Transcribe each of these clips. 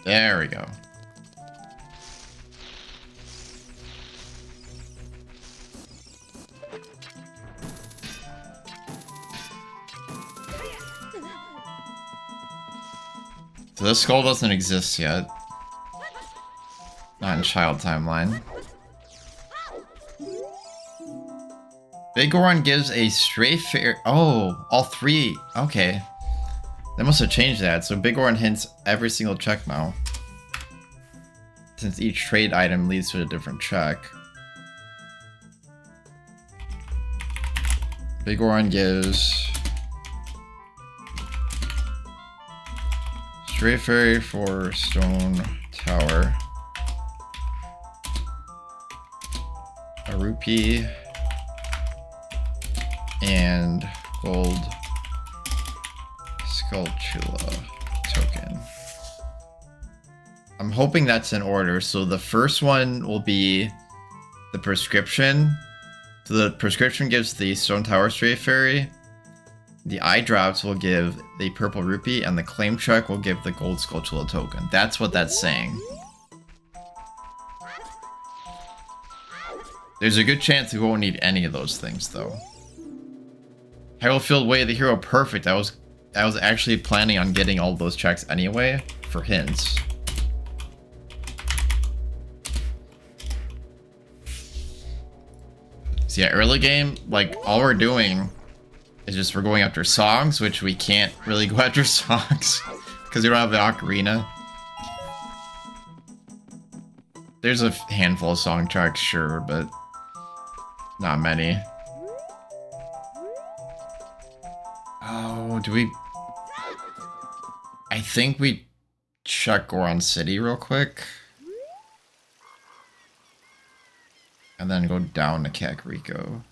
There we go. So this skull doesn't exist yet. Not in child timeline. Big Goron gives a stray fairy. Oh, all three. Okay. They must have changed that. So Big Goron hints every single check now. Since each trade item leads to a different check. Big Goron gives stray fairy for stone tower. A rupee. And gold Skulltula token. I'm hoping that's in order. So the first one will be the prescription. So the prescription gives the Stone Tower Stray Fairy. The eye drops will give the purple rupee, and the claim check will give the gold Skulltula token. That's what that's saying. There's a good chance we won't need any of those things though. Hyrule Field Way of the Hero, perfect. I was actually planning on getting all those checks anyway for hints. So yeah, early game, like all we're doing is just we're going after songs, which we can't really go after songs because we don't have the Ocarina. There's a handful of song tracks, sure, but not many. Oh, do we... I think we check Goron City real quick. And then go down to Kakariko.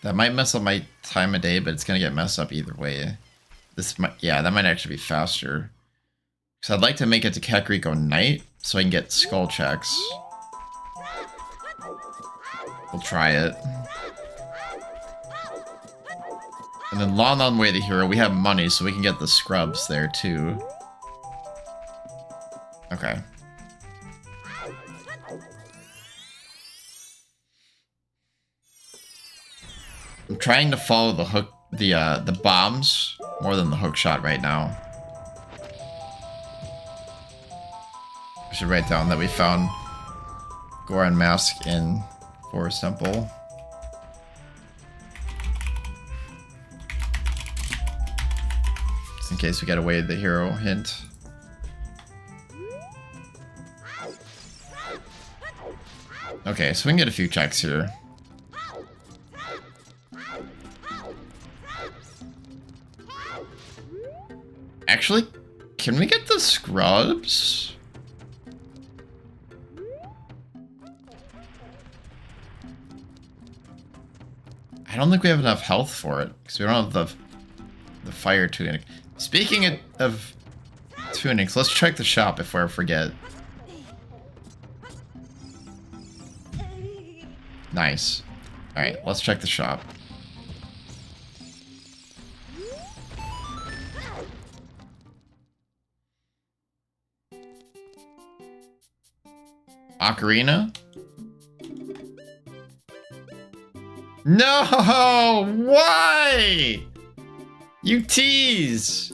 That might mess up my time of day, but it's gonna get messed up either way. This might... yeah, that might actually be faster. Because I'd like to make it to Kakariko night, so I can get skull checks. We'll try it. And then Lon Way of the Hero, we have money, so we can get the scrubs there too. Okay. I'm trying to follow the hook, the bombs more than the hook shot right now. I should write down that we found Goron Mask in Forest Temple. Just in case we get away the hero hint. Okay, so we can get a few checks here. Actually, can we get the scrubs? I don't think we have enough health for it, because we don't have the fire tunic. Speaking of tunics, let's check the shop before I forget. Nice. Alright, let's check the shop. Ocarina? No! Why? You tease!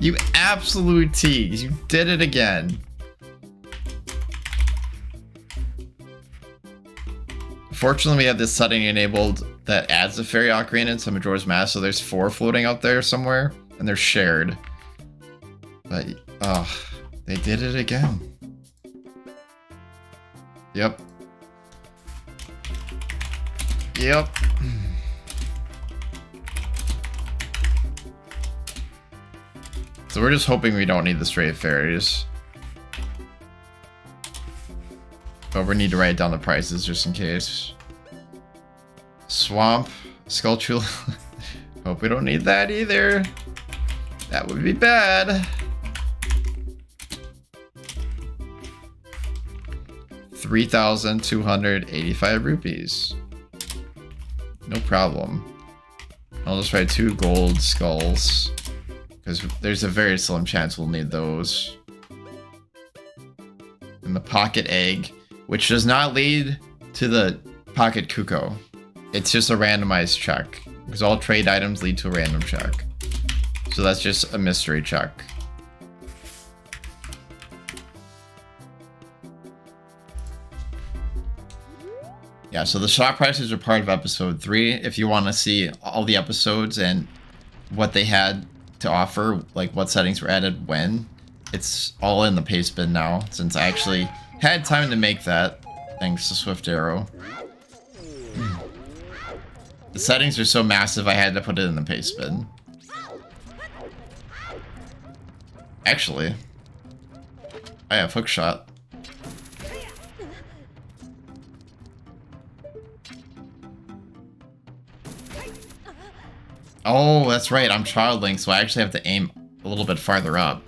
You absolute tease. You did it again. Fortunately, we have this setting enabled that adds a fairy ocarina into Majora's Mask, so there's 4 floating out there somewhere, and they're shared. But, they did it again. Yep. Yep. So we're just hoping we don't need the stray fairies. But we need to write down the prices just in case. Swamp, Skulltula. Hope we don't need that either. That would be bad. 3,285 rupees. No problem. I'll just write 2 gold skulls. Because there's a very slim chance we'll need those. And the pocket egg, which does not lead to the pocket Kuko. It's just a randomized check. Because all trade items lead to a random check. So that's just a mystery check. Yeah, so the shop prices are part of episode 3. If you want to see all the episodes and what they had to offer, like what settings were added when, it's all in the paste bin now, since I actually had time to make that, thanks to Swift Arrow. The settings are so massive I had to put it in the paste bin. Actually, I have hookshot. Oh, that's right, I'm Child Link, so I actually have to aim a little bit farther up.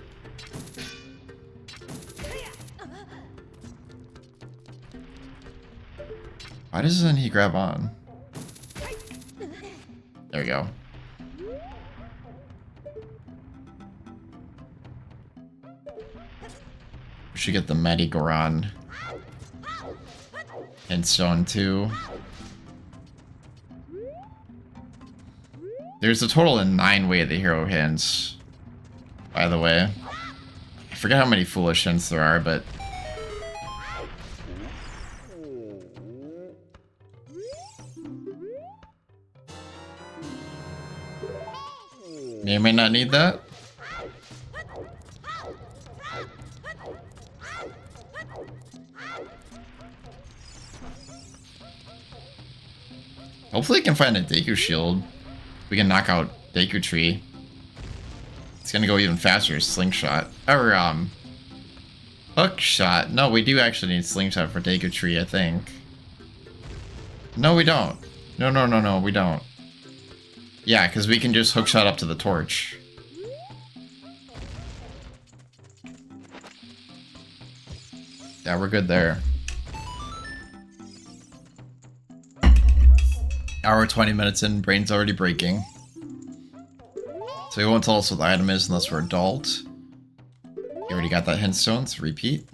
Why doesn't he grab on? There we go. We should get the Medigoron and Stone too. There's a total of 9 Way of the Hero hints, by the way. I forget how many foolish hints there are, but... May or may not need that. Hopefully I can find a Deku Shield. We can knock out Deku Tree. It's gonna go even faster. Slingshot. Or, Hook Shot. No, we do actually need Slingshot for Deku Tree, I think. No, we don't. No, we don't. Yeah, because we can just Hookshot up to the torch. Yeah, we're good there. Hour 20 minutes in, brain's already breaking. So he won't tell us what the item is unless we're adult. You already got that hint stone, so repeat.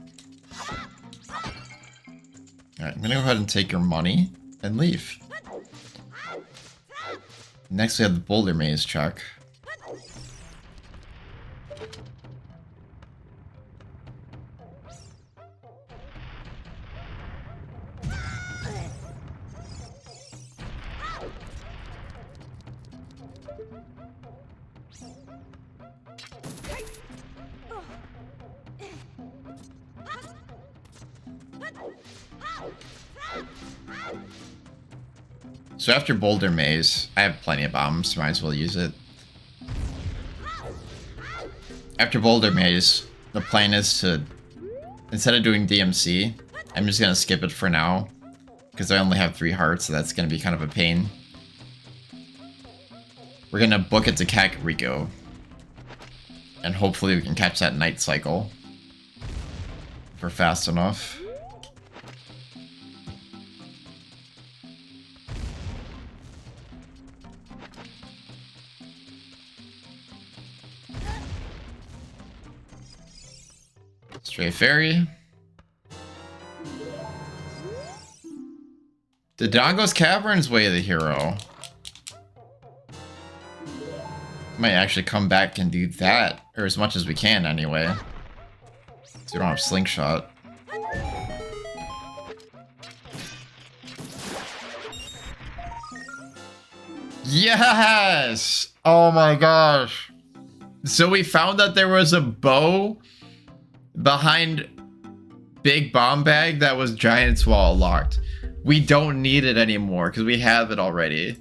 Alright, I'm gonna go ahead and take your money and leave. Next we have the Boulder Maze check. So after Boulder Maze, I have plenty of bombs, so might as well use it. After Boulder Maze, the plan is to, instead of doing DMC, I'm just gonna skip it for now, because I only have 3 hearts, so that's gonna be kind of a pain. We're gonna book it to Kakariko, and hopefully we can catch that night cycle if we're fast enough. Stray Fairy. Dodongo's Cavern's Way of the Hero. Might actually come back and do that, or as much as we can anyway. So we don't have Slingshot. Yes! Oh my gosh. So we found that there was a bow behind Big Bomb Bag that was Giant's Wall locked. We don't need it anymore because we have it already.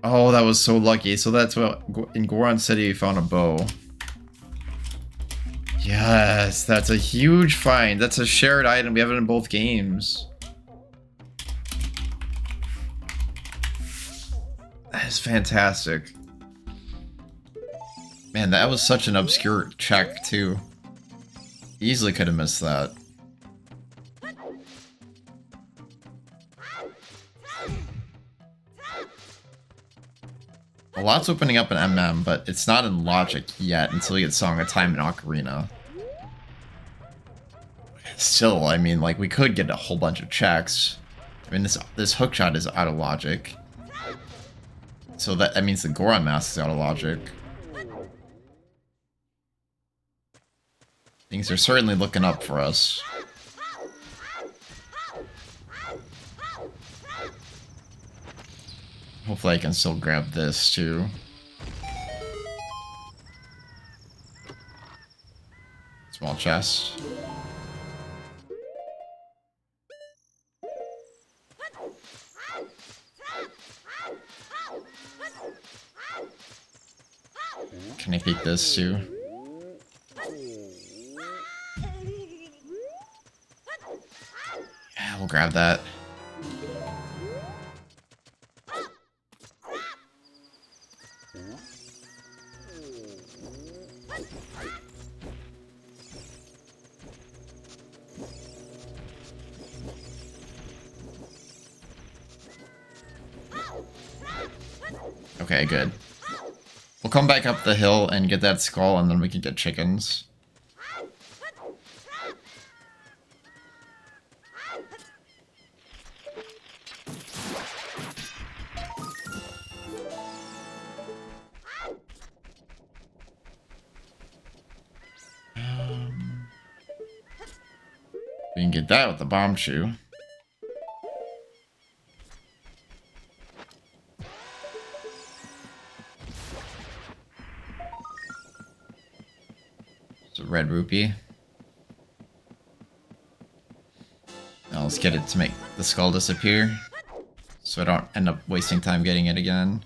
Oh, that was so lucky. So that's what in Goron City we found a bow. Yes, that's a huge find. That's a shared item. We have it in both games. That is fantastic. Man, that was such an obscure check, too. Easily could have missed that. A lot's opening up in MM, but it's not in Logic yet until we get Song of Time and Ocarina. Still, I mean, like, we could get a whole bunch of checks. I mean, this hookshot is out of Logic. So that means the Goron Mask is out of Logic. Things are certainly looking up for us. Hopefully I can still grab this too. Small chest. Can I peek this too? Yeah, we'll grab that. Okay, good. We'll come back up the hill and get that skull, and then we can get chickens. We can get that with the bomb shoe. It's a red rupee. Now let's get it to make the skull disappear, so I don't end up wasting time getting it again.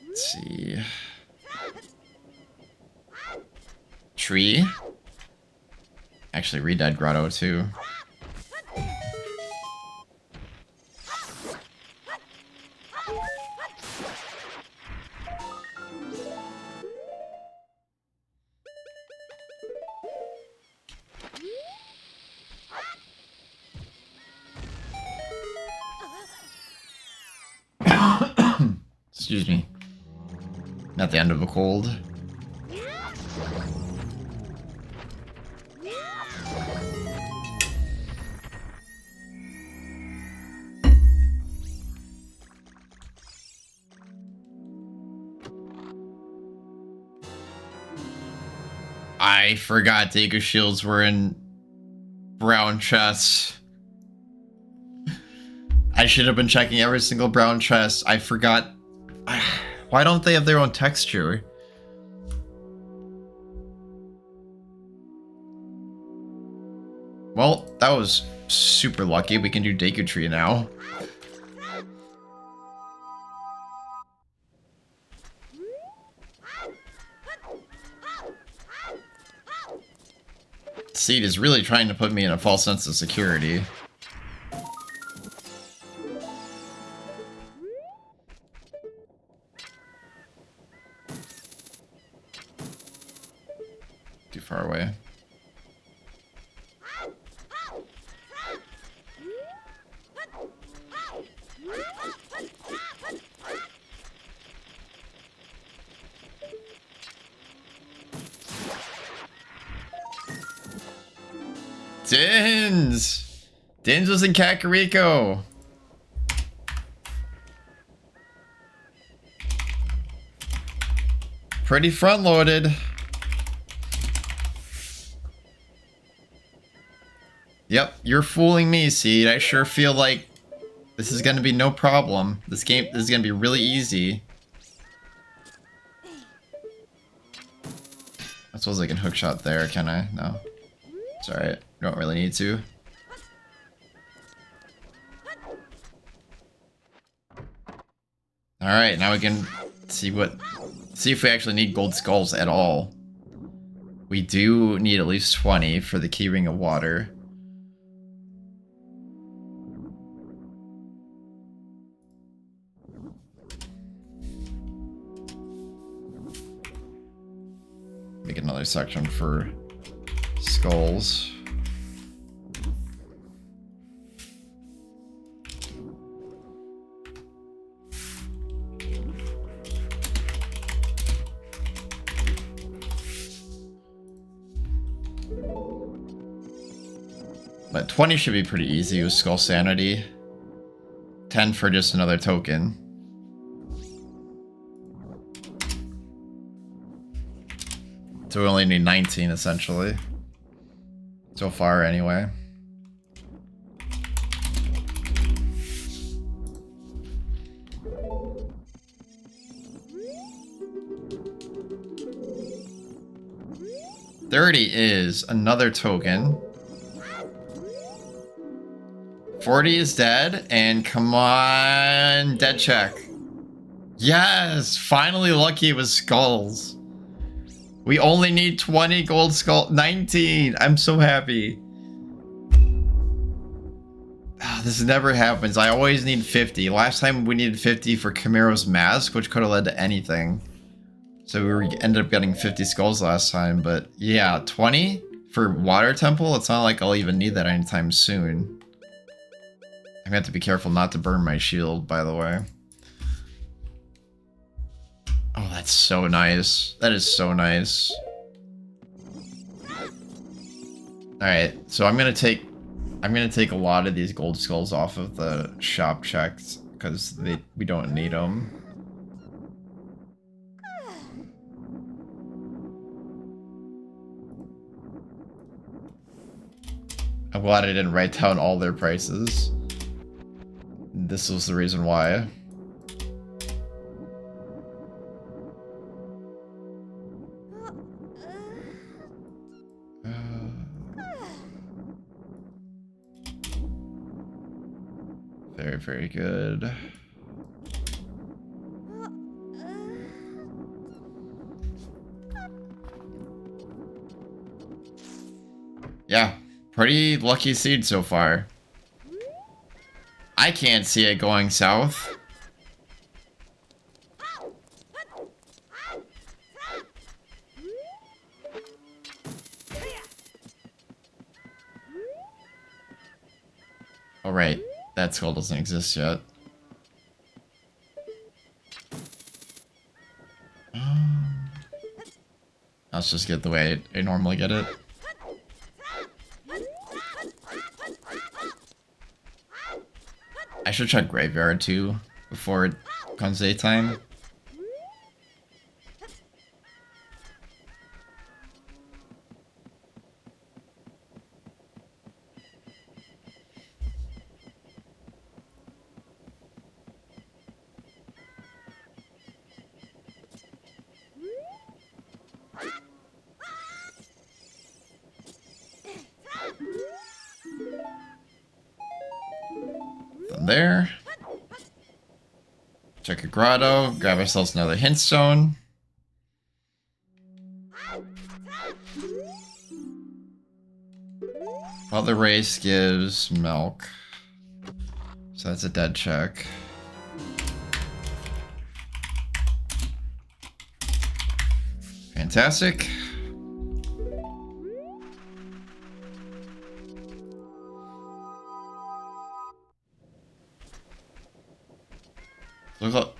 Let's see. Tree. Actually, Red Grotto too. Excuse me. Not the end of a cold. I forgot Deku shields were in brown chests. I should have been checking every single brown chest. I forgot. Why don't they have their own texture? Well, that was super lucky. We can do Deku Tree now. Seed is really trying to put me in a false sense of security. Too far away. Dins! Dins was in Kakariko! Pretty front-loaded. Yep, you're fooling me, Seed. I sure feel like this is gonna be no problem. This is gonna be really easy. I suppose I can hookshot there, can I? No. It's alright. Don't really need to. Alright, now we can see if we actually need gold skulls at all. We do need at least 20 for the key ring of water. Make another section for skulls. But 20 should be pretty easy with Skull Sanity. 10 for just another token. So we only need 19 essentially. So far anyway. $30 is another token. 40 is dead, and come on, dead check. Yes, finally lucky with skulls. We only need 20 gold skull, 19. I'm so happy. This never happens. I always need 50. Last time we needed 50 for Camiro's mask, which could have led to anything. So we ended up getting 50 skulls last time, but yeah, 20 for Water Temple. It's not like I'll even need that anytime soon. I have to be careful not to burn my shield, by the way. Oh, that's so nice. That is so nice. Alright, so I'm gonna take a lot of these gold skulls off of the shop checks because we don't need them. I'm glad I didn't write down all their prices. This was the reason why. Very, very good. Yeah, pretty lucky seed so far. I can't see it going south. Oh, right. That skull doesn't exist yet. Let's just get the way I normally get it. I should check Graveyard too before it comes daytime. From there. Check a grotto, grab ourselves another hint stone. Well, the race gives milk. So that's a dead check. Fantastic.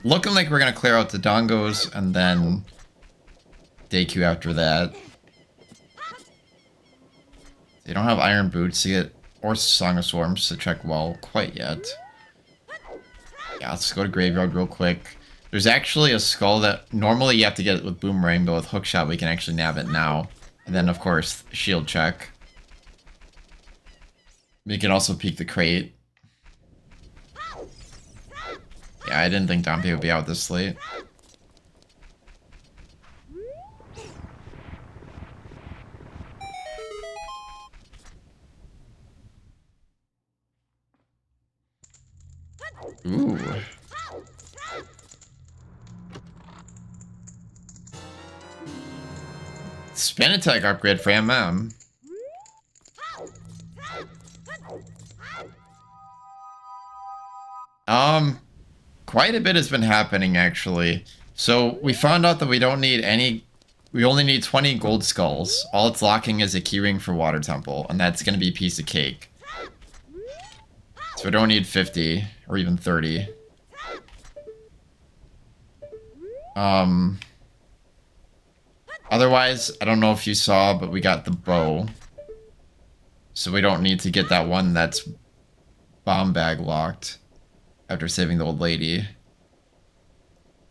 Looking like we're gonna clear out the dongos and then day queue after that. They don't have iron boots to get or Song of Swarms to check well quite yet. Yeah, let's go to Graveyard real quick. There's actually a skull that normally you have to get it with Boomerang, but with Hookshot we can actually nab it now. And then of course, shield check. We can also peek the crate. Yeah, I didn't think Dante would be out this late. Ooh. Spin attack upgrade for MM. Quite a bit has been happening actually. So we found out that we don't need any. We only need 20 gold skulls. All it's locking is a keyring for Water Temple, and that's gonna be a piece of cake. So we don't need 50 or even 30. Otherwise, I don't know if you saw, but we got the bow. So we don't need to get that one that's bomb bag locked after saving the old lady.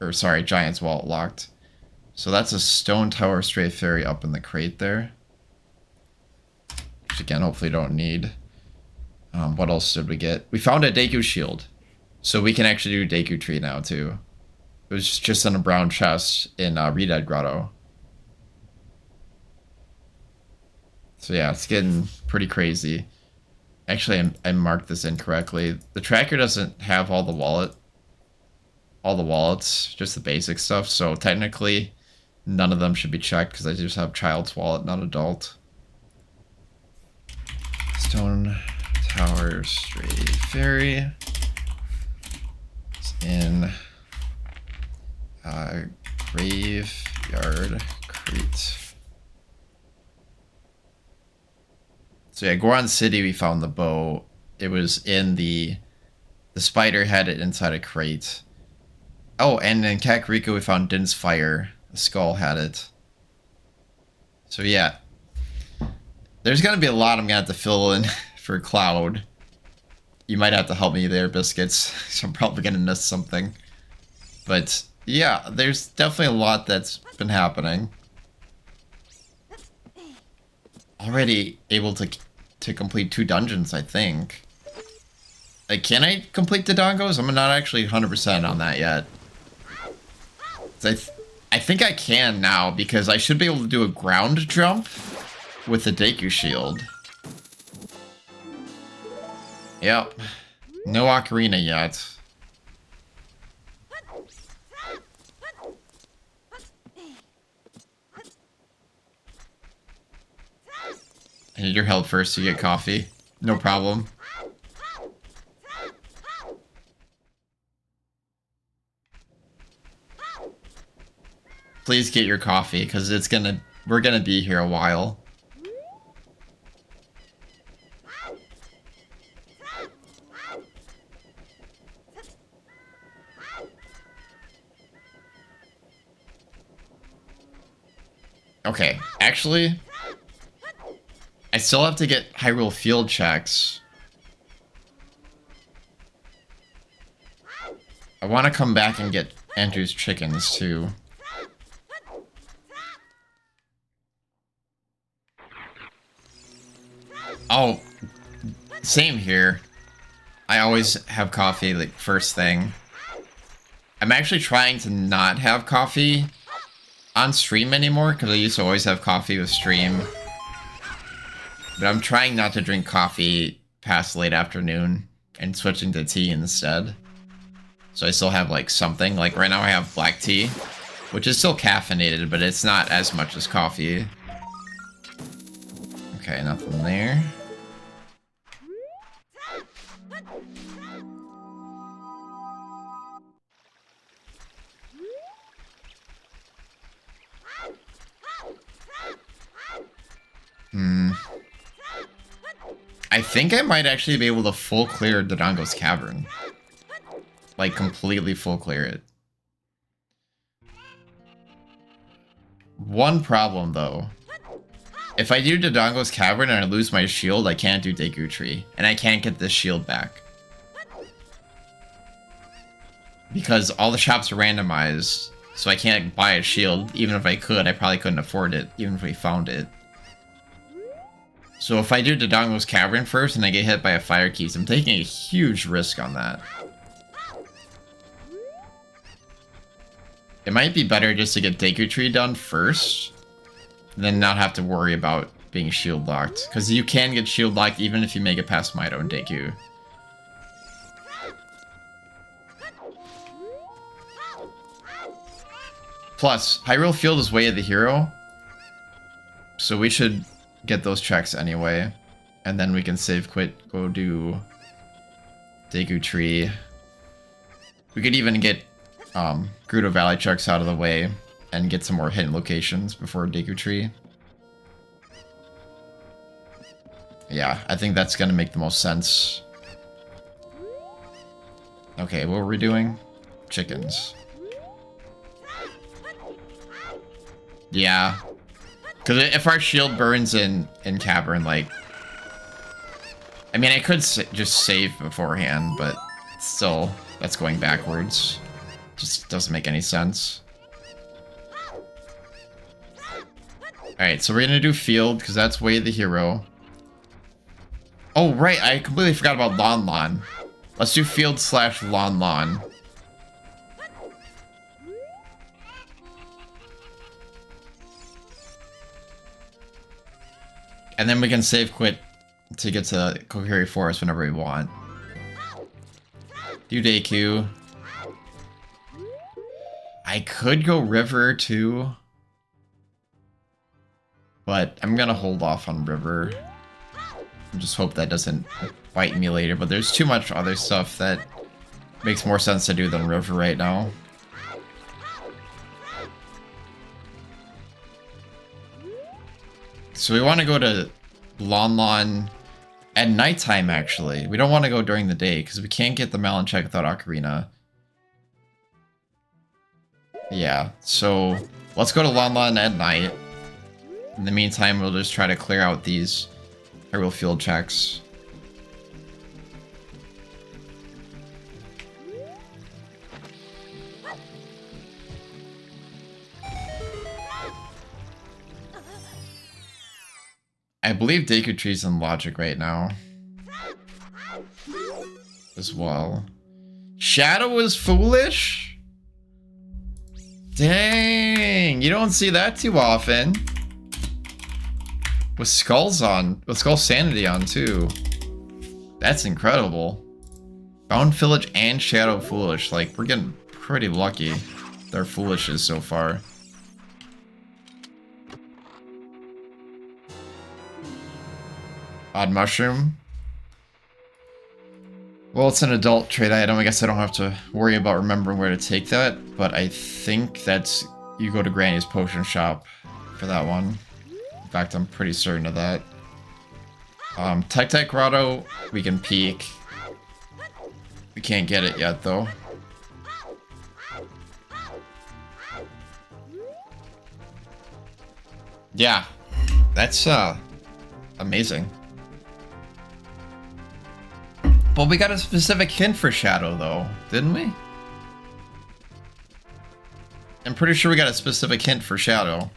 Or sorry, Giant's Wallet locked. So that's a Stone Tower Stray Fairy up in the crate there. Which again, hopefully don't need. What else did we get? We found a Deku Shield. So we can actually do Deku Tree now too. It was just in a brown chest in Reded Grotto. So yeah, it's getting pretty crazy. Actually, I marked this incorrectly. The tracker doesn't have all the wallets, just the basic stuff. So technically, none of them should be checked because I just have child's wallet, not adult. Stone Tower Stray Fairy. It's in Graveyard Crate. So yeah, Goron City, we found the bow. It was in the spider had it inside a crate. Oh, and in Kakariko, we found Din's Fire. The skull had it. So yeah, there's gonna be a lot I'm gonna have to fill in for Cloud. You might have to help me there, Biscuits. So I'm probably gonna miss something. But yeah, there's definitely a lot that's been happening. Already able to complete 2 dungeons, I think. Like, can I complete the Dongos? I'm not actually 100% on that yet. I think I can now, because I should be able to do a ground jump with the Deku Shield. Yep. No Ocarina yet. I need your help first to get coffee. No problem. Please get your coffee, because we're gonna be here a while. Okay, actually, I still have to get Hyrule Field checks. I want to come back and get Andrew's chickens, too. Oh, same here. I always have coffee, like, first thing. I'm actually trying to not have coffee on stream anymore, because I used to always have coffee with stream. But I'm trying not to drink coffee past late afternoon and switching to tea instead. So I still have like something. Like right now I have black tea, which is still caffeinated, but it's not as much as coffee. Okay, nothing there. I think I might actually be able to full clear Dodongo's Cavern. Like, completely full clear it. One problem, though. If I do Dodongo's Cavern and I lose my shield, I can't do Deku Tree. And I can't get this shield back. Because all the shops are randomized, so I can't buy a shield. Even if I could, I probably couldn't afford it, even if we found it. So if I do Dodongo's Cavern first and I get hit by a Fire Keys, I'm taking a huge risk on that. It might be better just to get Deku Tree done first, then not have to worry about being shield locked. Because you can get shield locked even if you make it past Mido and Deku. Plus, Hyrule Field is Way of the Hero, so we should get those checks anyway. And then we can save quit, go do Deku Tree. We could even get Gerudo Valley checks out of the way and get some more hidden locations before Deku Tree. Yeah, I think that's gonna make the most sense. Okay, what were we doing? Chickens. Yeah. Because if our shield burns in Cavern, like, I mean, I could just save beforehand, but still, that's going backwards. Just doesn't make any sense. Alright, so we're gonna do field, because that's Way the hero. Oh, right, I completely forgot about Lon Lon. Let's do field / Lon Lon. And then we can save quit to get to Kokiri Forest whenever we want. Do Deku. I could go River too. But I'm gonna hold off on River. And just hope that doesn't bite me later. But there's too much other stuff that makes more sense to do than River right now. So we want to go to Lon Lon at nighttime, actually. We don't want to go during the day, because we can't get the Melon check without Ocarina. Yeah, so let's go to Lon Lon at night. In the meantime, we'll just try to clear out these Hyrule Field checks. I believe Deku Tree's in Logic right now. As well. Shadow is foolish? Dang, you don't see that too often. With Skull's on, with Skull Sanity on too. That's incredible. Bound Village and Shadow Foolish, like we're getting pretty lucky with our Foolishes so far. Odd Mushroom. Well, it's an adult trade item. I guess I don't have to worry about remembering where to take that, but I think that's... You go to Granny's Potion Shop for that one. In fact, I'm pretty certain of that. Tech Grotto, we can peek. We can't get it yet, though. Yeah, that's amazing. But we got a specific hint for Shadow, though, didn't we? I'm pretty sure we got a specific hint for Shadow.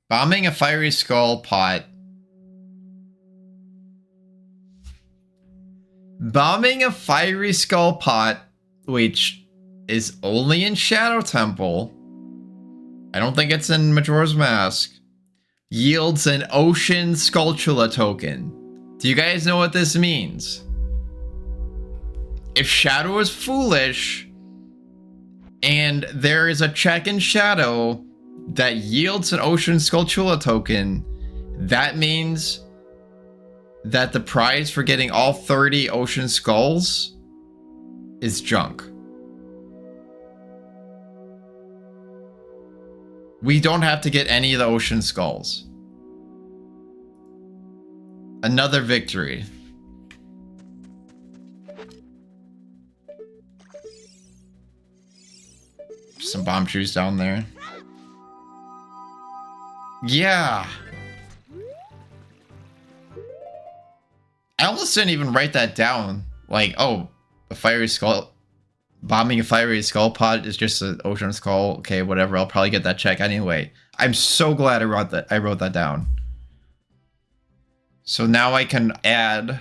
Bombing a Fiery Skull pot. Bombing a Fiery Skull pot, which is only in Shadow Temple. I don't think it's in Majora's Mask. Yields an Ocean Skulltula token. Do you guys know what this means? If Shadow is foolish, and there is a check in Shadow that yields an Ocean Skulltula token, that means that the prize for getting all 30 Ocean Skulls is junk. We don't have to get any of the Ocean Skulls. Another victory. Some bomb trees down there. Yeah. I almost didn't even write that down. Like, oh, a Fiery Skull... Bombing a Fiery Skull pot is just an Ocean Skull. Okay, whatever. I'll probably get that check anyway. I'm so glad I wrote that down. So now I can add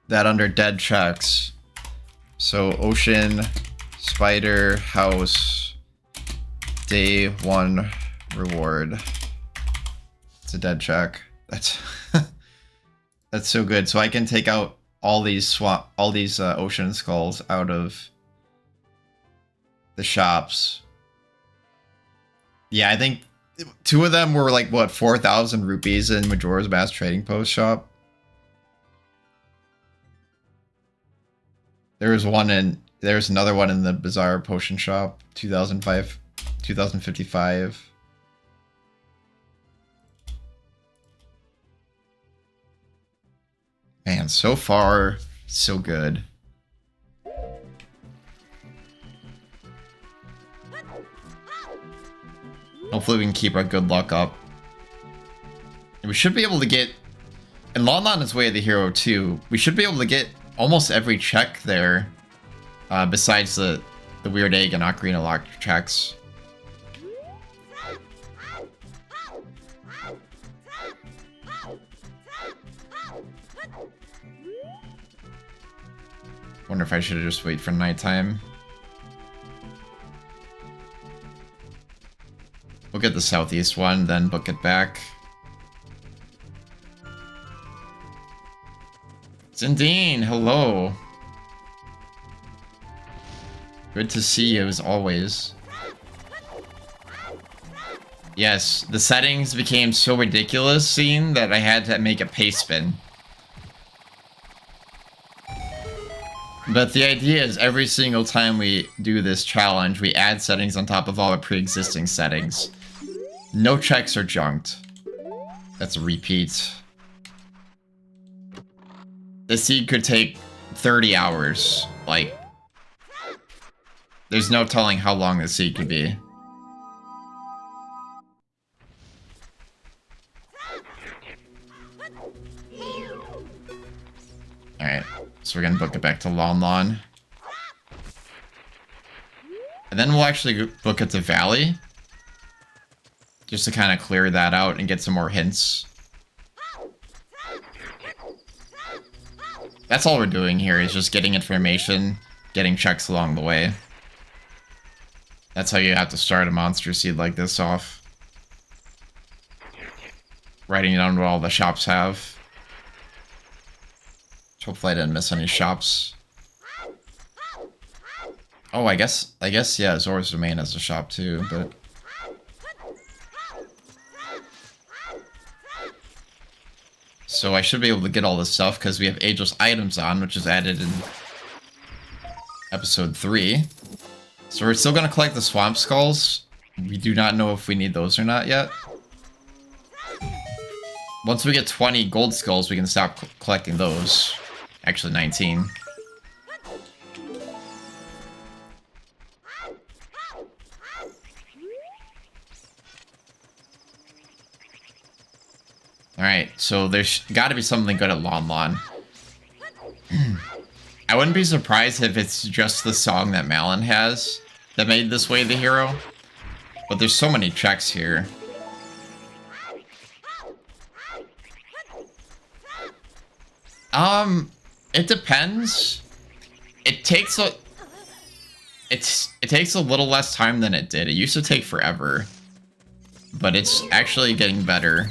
that under dead checks. So Ocean Spider House Day 1 reward. It's a dead check. That's that's so good. So I can take out all these Ocean Skulls out of the shops. Yeah, I think 2 of them were like, what, 4,000 rupees in Majora's Mask Trading Post shop. There's another one in the Bizarre Potion shop, 2055. Man, so far, so good. Hopefully we can keep our good luck up. And we should be able to get... And Lon Lon is Way of the Hero too. We should be able to get almost every check there. Besides the weird egg and Ocarina lock checks. Wonder if I should just wait for nighttime. We'll get the southeast one, then book it back. Zindine, hello. Good to see you as always. Yes, the settings became so ridiculous scene that I had to make a paste spin. But the idea is every single time we do this challenge, we add settings on top of all the pre-existing settings. No checks are junked. That's a repeat. This seed could take 30 hours. Like, there's no telling how long this seed could be. Alright, so we're gonna book it back to Lon Lon. And then we'll actually book it to Valley. Just to kind of clear that out and get some more hints. That's all we're doing here, is just getting information, getting checks along the way. That's how you have to start a monster seed like this off. Writing down what all the shops have. Hopefully I didn't miss any shops. Oh, I guess, yeah, Zora's Domain has a shop too, but... So I should be able to get all this stuff, because we have Ageless Items on, which is added in Episode 3. So we're still going to collect the Swamp Skulls. We do not know if we need those or not yet. Once we get 20 Gold Skulls, we can stop collecting those. Actually, 19. Alright, so there's gotta be something good at Lon Lon. I wouldn't be surprised if it's just the song that Malon has that made this Way the Hero. But there's so many checks here. It depends. It takes a little less time than it did. It used to take forever. But it's actually getting better.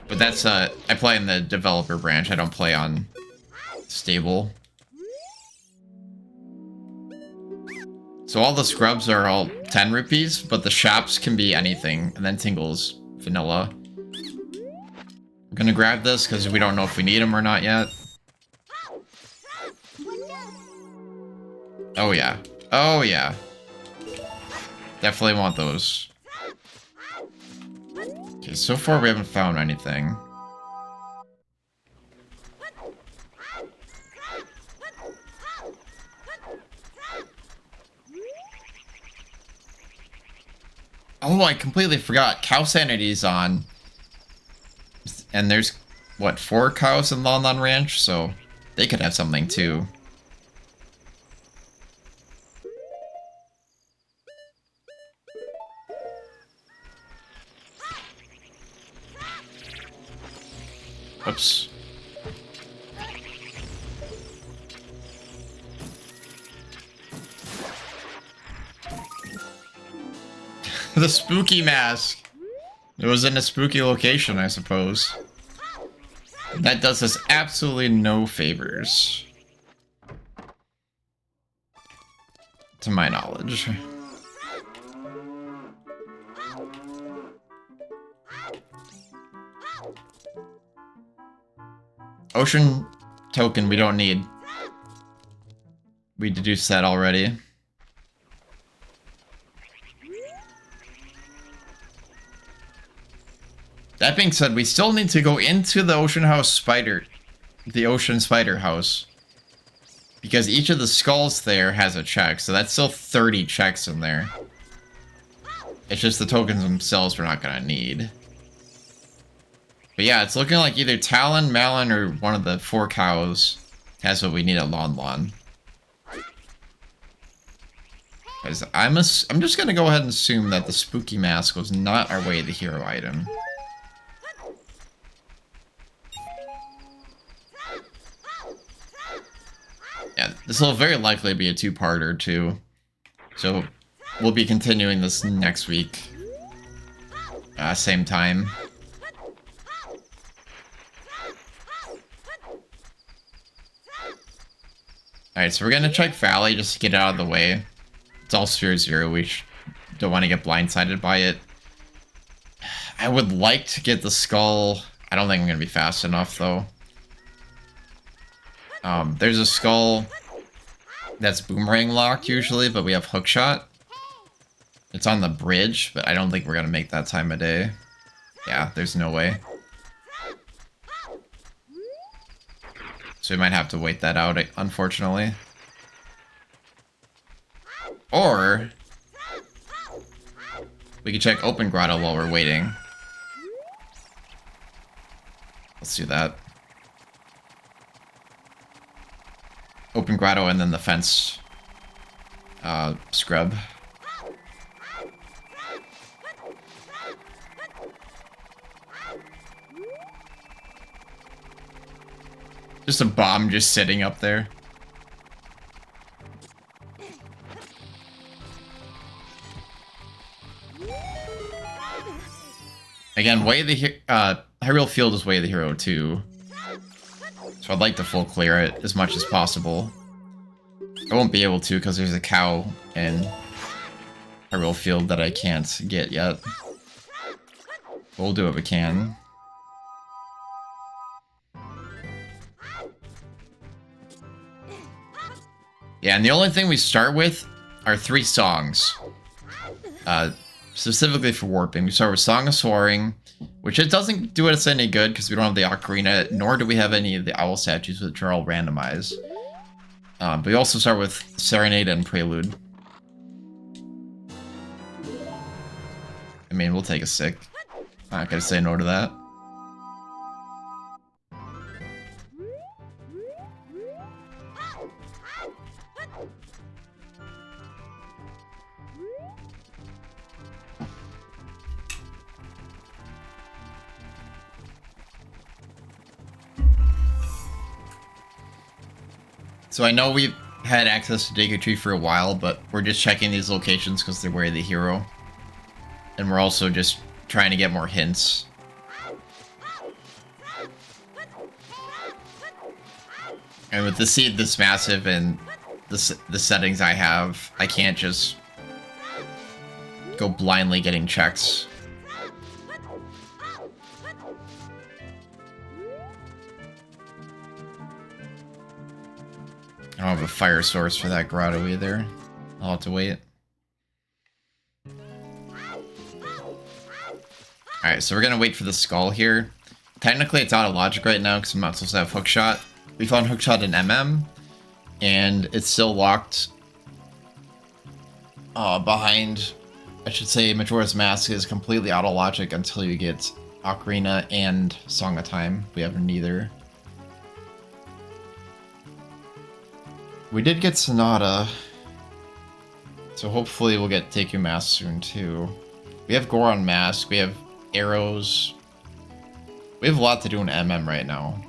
But that's, I play in the developer branch, I don't play on stable. So all the scrubs are all 10 rupees, but the shops can be anything, and then Tingle's vanilla. I'm gonna grab this, because we don't know if we need them or not yet. Oh yeah. Oh yeah. Definitely want those. Okay, so far we haven't found anything. Oh, I completely forgot. Cow Sanity's on. And there's, what, 4 cows in Lon Lon Ranch? So they could have something too. Oops. The spooky mask. It was in a spooky location, I suppose. That does us absolutely no favors. To my knowledge. Ocean token we don't need. We deduced that already. That being said, we still need to go into the Ocean House Spider. The Ocean Spider House. Because each of the skulls there has a check, so that's still 30 checks in there. It's just the tokens themselves we're not gonna need. But yeah, it's looking like either Talon, Malon, or one of the 4 cows has what we need at Lon Lon. Because I'm just gonna go ahead and assume that the spooky mask was not our way to hero item. Yeah, this will very likely be a 2-parter too. So we'll be continuing this next week. Same time. Alright, so we're gonna check Valley just to get it out of the way. It's all Sphere 0, we don't want to get blindsided by it. I would like to get the skull. I don't think I'm gonna be fast enough though. There's a skull that's boomerang locked usually, but we have hookshot. It's on the bridge, but I don't think we're gonna make that time of day. Yeah, there's no way. So we might have to wait that out, unfortunately. Or we can check Open Grotto while we're waiting. Let's do that. Open Grotto and then the fence scrub. Just a bomb just sitting up there. Again, Hyrule Field is Way of the Hero too. So I'd like to full clear it as much as possible. I won't be able to because there's a cow in Hyrule Field that I can't get yet. We'll do what we can. Yeah, and the only thing we start with are 3 songs. Specifically for warping. We start with Song of Soaring, which it doesn't do us any good because we don't have the Ocarina, nor do we have any of the owl statues, which are all randomized. But we also start with Serenade and Prelude. I mean, we'll take a sick. Not gonna say no to that. So I know we've had access to Deku Tree for a while, but we're just checking these locations because they're Way of the Hero. And we're also just trying to get more hints. And with the seed this massive and the settings I have, I can't just go blindly getting checks. I don't have a fire source for that grotto either. I'll have to wait. Alright, so we're gonna wait for the skull here. Technically it's out of logic right now because I'm not supposed to have hookshot. We found hookshot in MM, and it's still locked behind, I should say, Majora's Mask is completely out of logic until you get Ocarina and Song of Time. We have neither. We did get Sonata, so hopefully we'll get Deku Mask soon too. We have Goron Mask, we have arrows. We have a lot to do in MM right now.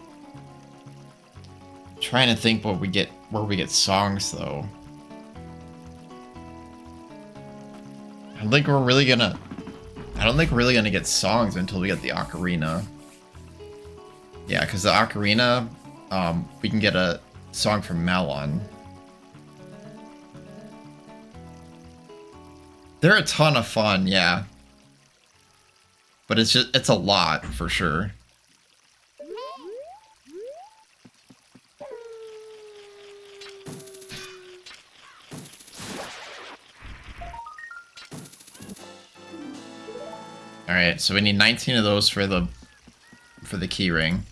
I'm trying to think where we get songs though. I don't think we're really gonna get songs until we get the Ocarina. Yeah, because the Ocarina, we can get a song from Malon. They're a ton of fun, yeah. But it's a lot for sure. Alright, so we need 19 of those for the key ring.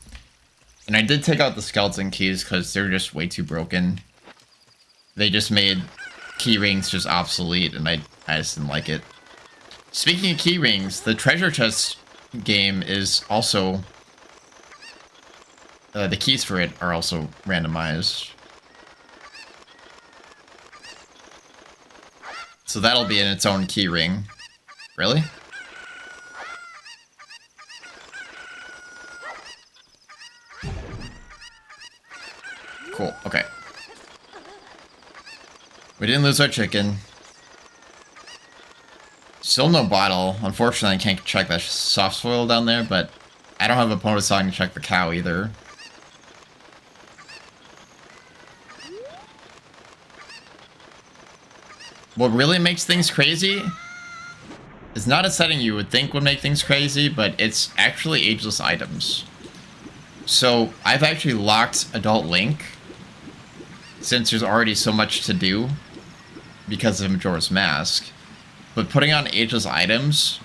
And I did take out the skeleton keys because they're just way too broken. they just made key rings just obsolete, and I just didn't like it. Speaking of key rings, the treasure chest game is also... the keys for it are also randomized. So that'll be in its own key ring. Really? Cool, okay. We didn't lose our chicken. Still no bottle. Unfortunately, I can't check that soft soil down there, but I don't have a bonus song to check the cow either. What really makes things crazy is not a setting you would think would make things crazy, but it's actually ageless items. So I've actually locked Adult Link since there's already so much to do because of Majora's Mask. But putting on ageless items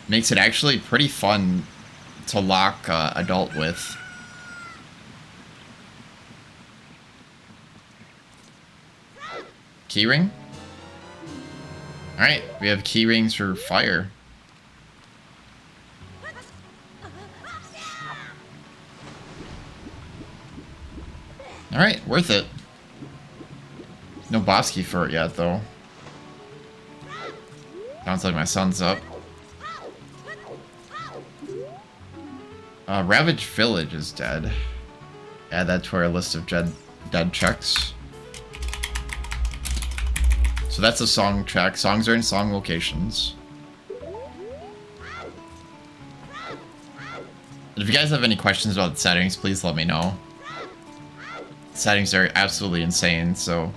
makes it actually pretty fun to lock Adult with. Keyring? Alright, we have key rings for fire. Alright, worth it. No boss key for it yet, though. Sounds like my son's up. Ravaged Village is dead. Add that to our list of dead checks. So that's a song track. Songs are in song locations. If you guys have any questions about the settings, please let me know. The settings are absolutely insane, so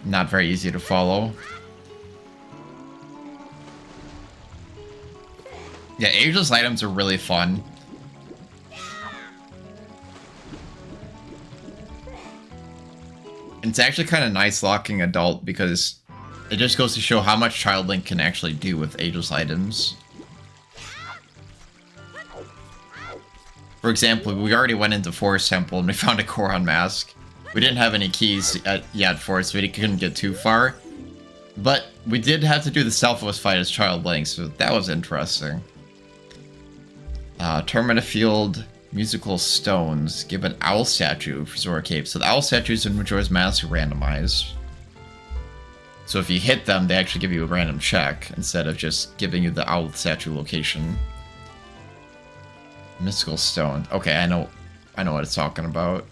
not very easy to follow. Yeah, ageless items are really fun. It's actually kind of nice locking Adult because it just goes to show how much Child Link can actually do with ageless items. For example, we already went into Forest Temple and we found a Goron mask. We didn't have any keys yet for it, so we couldn't get too far. But we did have to do the Selfless fight as Child Link, so that was interesting. Tormenta Field, Musical Stones, give an owl statue for Zora Cape. So the owl statues in Majora's Mask are randomized. So if you hit them, they actually give you a random check instead of just giving you the owl statue location. Mystical Stone. Okay, I know what it's talking about.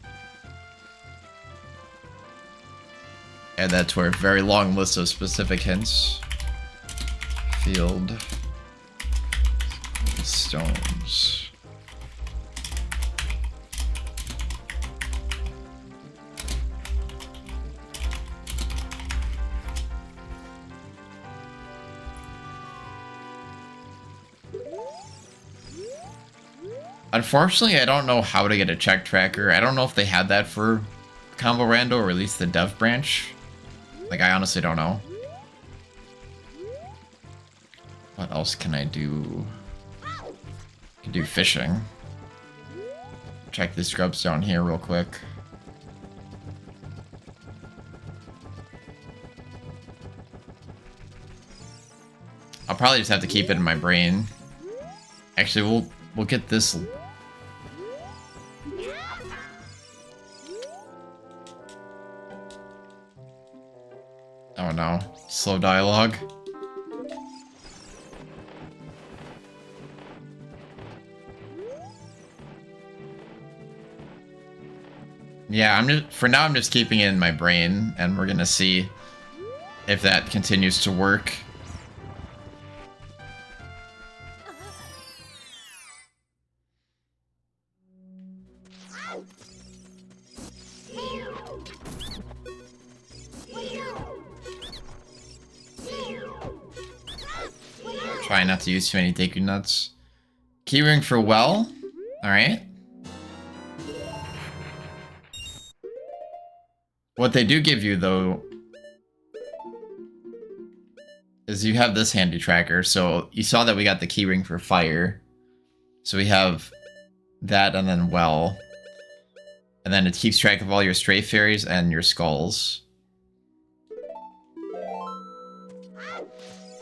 Add that to our very long list of specific hints. Field. Stones. Unfortunately, I don't know how to get a check tracker. I don't know if they had that for Combo Rando or at least the dev branch. Like, I honestly don't know. What else can I do? I can do fishing. Check the scrubs down here real quick. I'll probably just have to keep it in my brain. Actually, we'll get this. Oh no, slow dialogue. Yeah, for now I'm just keeping it in my brain, and we're gonna see if that continues to work. Try not to use too many Deku Nuts. Keyring for well. Alright. What they do give you, though, is you have this handy tracker. So you saw that we got the keyring for fire. So we have that and then well. And then it keeps track of all your stray fairies and your skulls.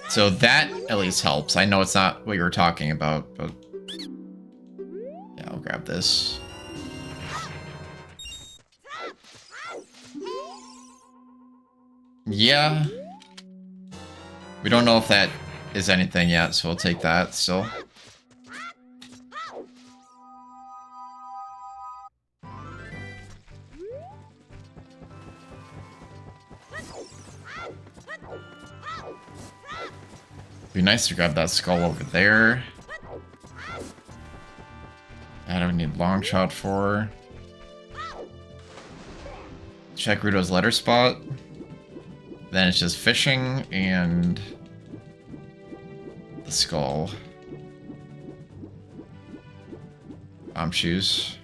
So that at least helps. I know it's not what you were talking about, but... yeah, I'll grab this. Yeah. We don't know if that is anything yet, so we'll take that still. Be nice to grab that skull over there. I don't need long shot for. Check Ruto's letter spot. Then it's just fishing and the skull. Shoes.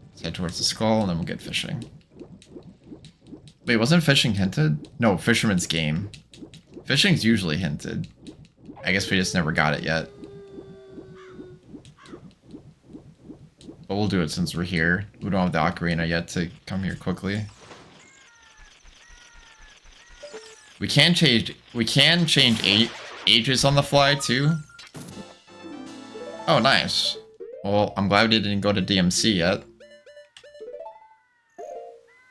Let's head towards the skull and then we'll get fishing. Wait, wasn't fishing hinted? No, Fisherman's Game. Fishing's usually hinted. I guess we just never got it yet. But we'll do it since we're here. We don't have the Ocarina yet to come here quickly. We can change ages on the fly too. Oh, nice. Well, I'm glad we didn't go to DMC yet.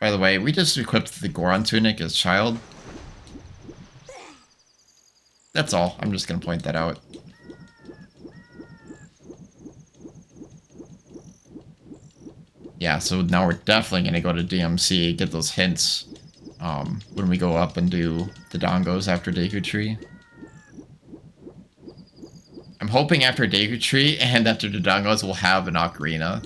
By the way, we just equipped the Goron tunic as child. That's all. I'm just gonna point that out. Yeah, so now we're definitely gonna go to DMC, get those hints when we go up and do the Dongos after Deku Tree. I'm hoping after Deku Tree and after the Dongos we'll have an Ocarina.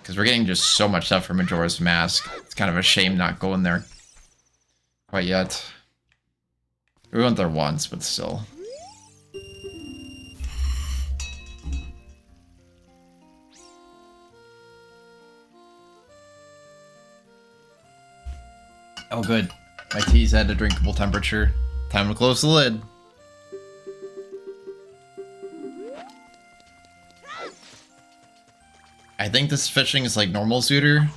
Because we're getting just so much stuff from Majora's Mask. It's kind of a shame not going there quite yet. We went there once, but still. Oh good. My tea's at a drinkable temperature. Time to close the lid. I think this fishing is like normal suitor.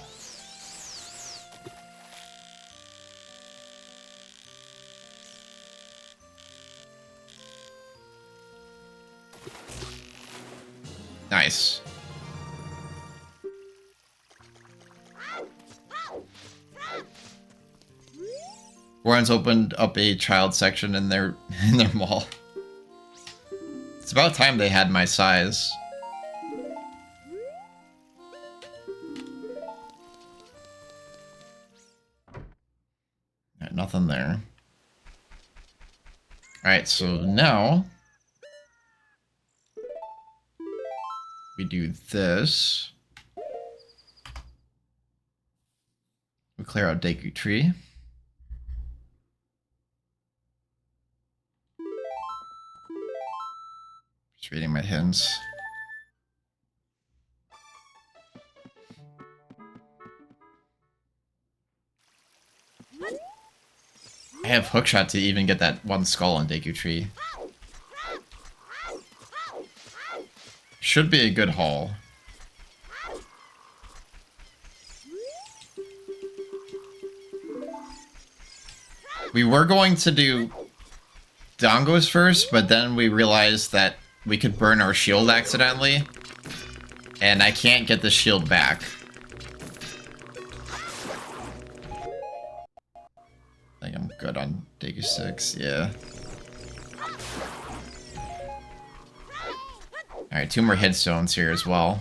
Nice. Warren's opened up a child section in their mall. It's about time they had my size. Right, nothing there. Alright, so now we do this. We clear out Deku Tree. Just reading my hints. I have hookshot to even get that one skull on Deku Tree. Should be a good haul. We were going to do Dongos first, but then we realized that we could burn our shield accidentally, and I can't get the shield back. I think I'm good on Deku 6, yeah. Alright, 2 more headstones here as well.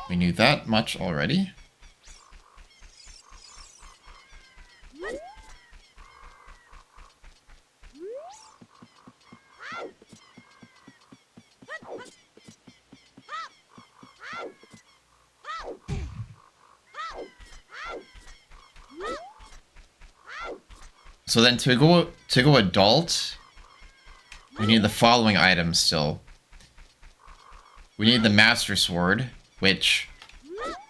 We knew that much already. So then to go adult, we need the following items still. We need the Master Sword, which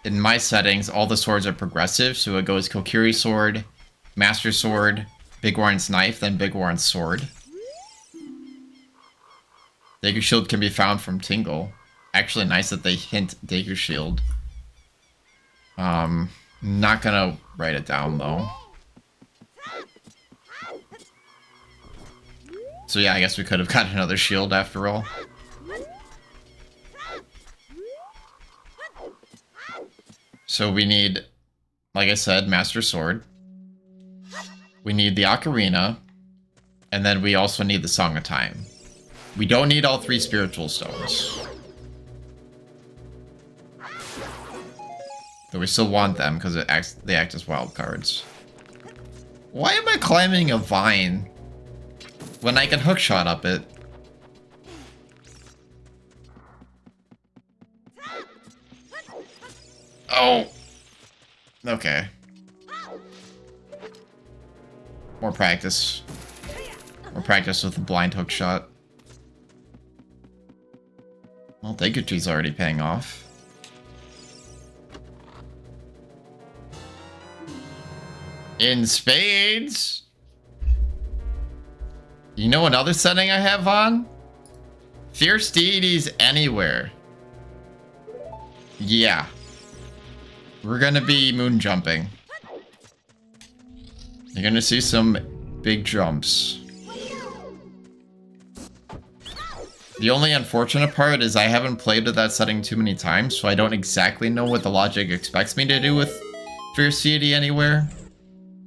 in my settings, all the swords are progressive, so it goes Kokiri Sword, Master Sword, Big Warren's Knife, then Big Warren's Sword. Deku Shield can be found from Tingle. Actually nice that they hint Deku Shield. Not gonna write it down though. So yeah, I guess we could have got another shield after all. So we need, like I said, Master Sword. We need the Ocarina. And then we also need the Song of Time. We don't need all 3 spiritual stones. But we still want them because they act as wild cards. Why am I climbing a vine when I can hookshot up it? Oh! Okay. More practice. More practice with the blind hook shot. Well, Deguchi's already paying off. In spades! You know another setting I have on? Fierce Deities Anywhere. Yeah. We're gonna be moon jumping. You're gonna see some big jumps. The only unfortunate part is I haven't played with that setting too many times, so I don't exactly know what the logic expects me to do with Fierce Deity Anywhere.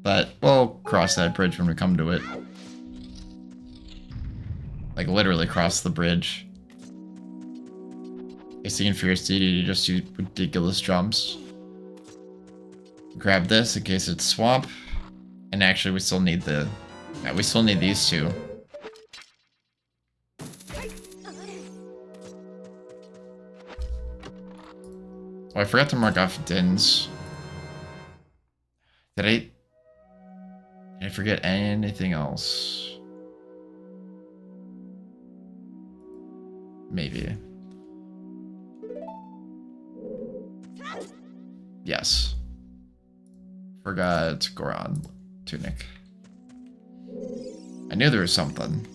But we'll cross that bridge when we come to it. Like, literally cross the bridge. I see in Fierce Deity you just do ridiculous jumps. Grab this in case it's swamp. And actually we still need the... Yeah, we still need these two. Oh, I forgot to mark off Dins. Did I forget anything else? Maybe. Yes. Forgot Goron Tunic. I knew there was something.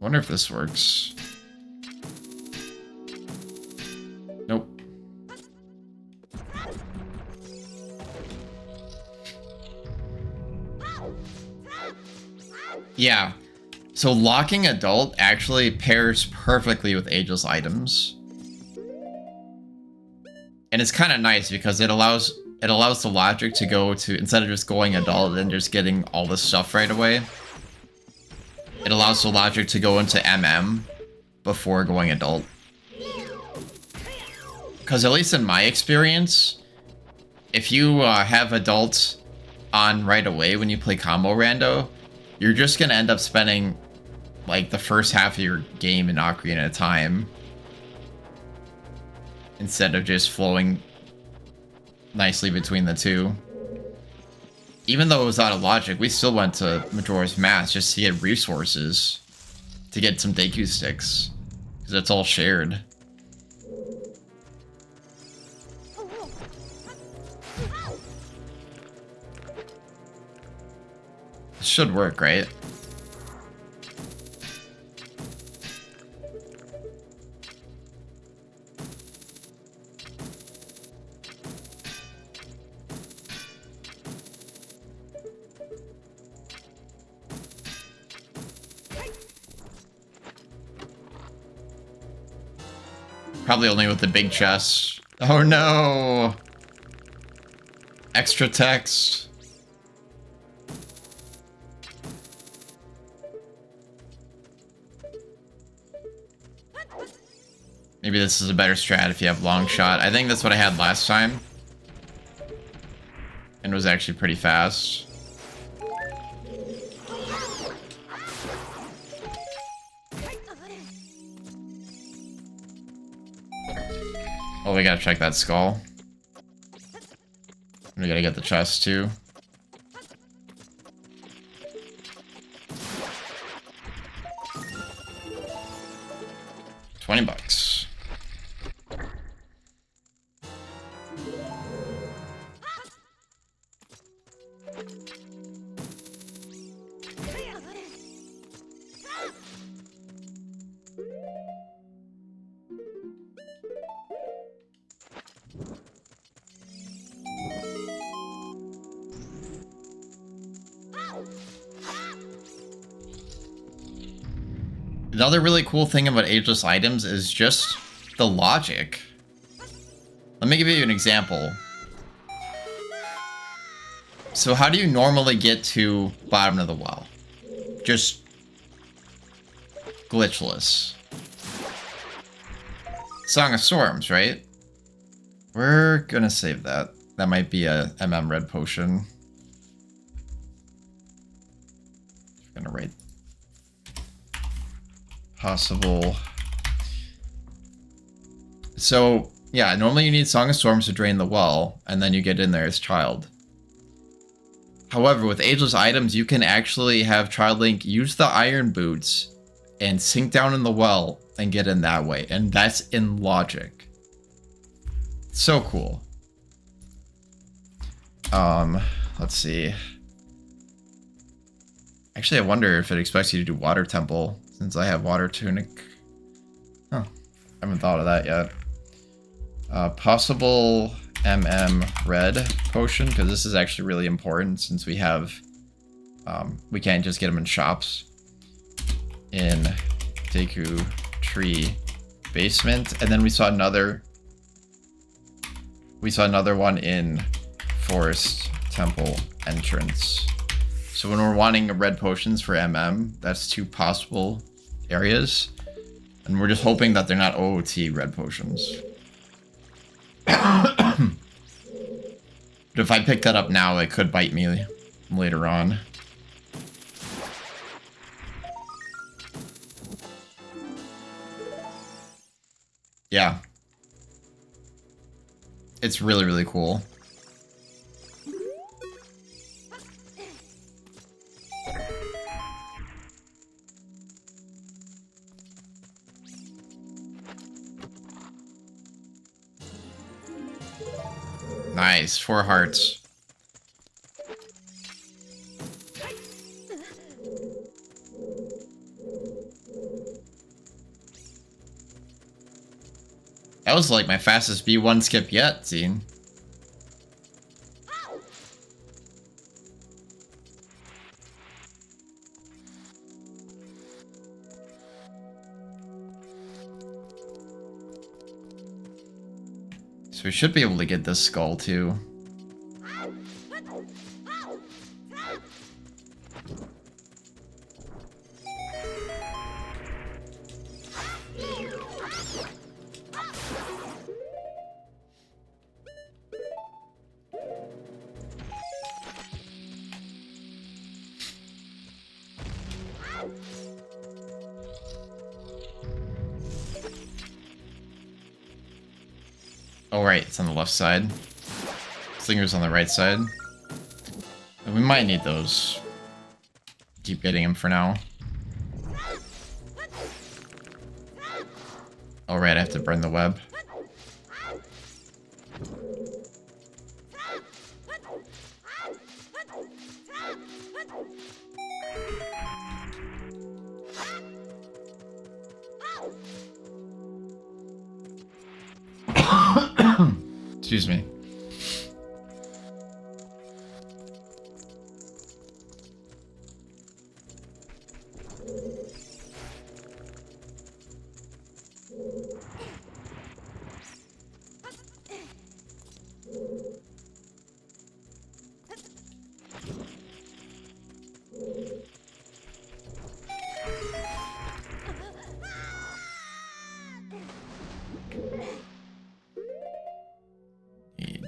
Wonder if this works. Nope. Yeah. So locking adult actually pairs perfectly with ageless items. And it's kind of nice because it allows the logic to go to, instead of just going adult and just getting all this stuff right away, it allows the logic to go into MM before going adult. Because at least in my experience, if you have adult on right away when you play combo rando, you're just going to end up spending like the first half of your game in Ocarina of Time instead of just flowing nicely between the two. Even though it was out of logic, we still went to Majora's Mask just to get resources to get some Deku sticks, because it's all shared. It should work, right? Probably only with the big chest. Oh no! Extra text. Maybe this is a better strat if you have long shot. I think that's what I had last time. And it was actually pretty fast. Oh, we gotta check that skull. We gotta get the chest too. $20. Another really cool thing about ageless items is just the logic. Let me give you an example. So how do you normally get to bottom of the well? Just glitchless. Song of Storms, right? We're gonna save that. That might be a MM red potion. I'm gonna write possible. So yeah, normally you need Song of Storms to drain the well, and then you get in there as Child. However, with ageless items, you can actually have Child Link use the iron boots and sink down in the well and get in that way. And that's in logic. So cool. Let's see. Actually, I wonder if it expects you to do Water Temple, since I have Water Tunic. Huh. I haven't thought of that yet. Possible MM red potion, because this is actually really important since we have we can't just get them in shops. In Deku Tree basement, and then we saw another one in Forest Temple entrance. So when we're wanting red potions for MM, that's 2 possible areas, and we're just hoping that they're not OOT red potions. But if I pick that up now, it could bite me later on. Yeah. It's really, really cool. Nice, 4 hearts. That was like my fastest B1 skip yet, Zine. So we should be able to get this skull too. Oh right, it's on the left side. Slinger's on the right side. And we might need those. Keep getting him for now. Alright, I have to burn the web. Excuse me.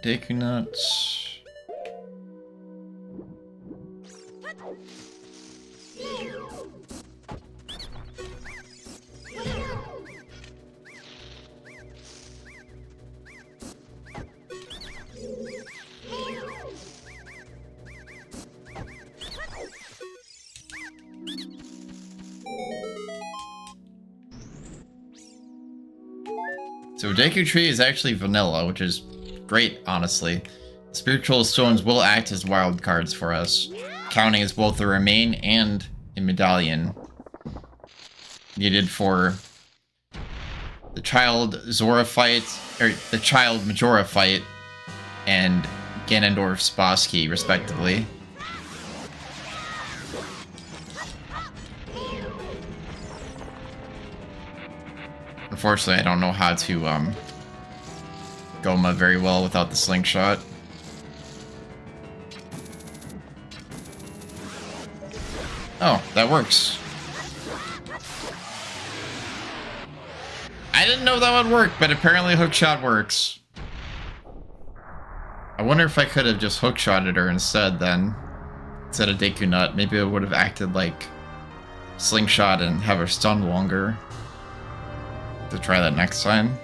Deku nuts. So Deku Tree is actually vanilla, which is great, honestly. Spiritual stones will act as wild cards for us, counting as both a remain and a medallion needed for the Child Zora fight, or the Child Majora fight, and Ganondorf's boss key, respectively. Unfortunately, I don't know how to Goma very well without the slingshot. Oh, that works. I didn't know that would work, but apparently hookshot works. I wonder if I could have just hookshotted her instead then. Instead of Deku Nut, maybe it would have acted like slingshot and have her stun longer. To try that next time.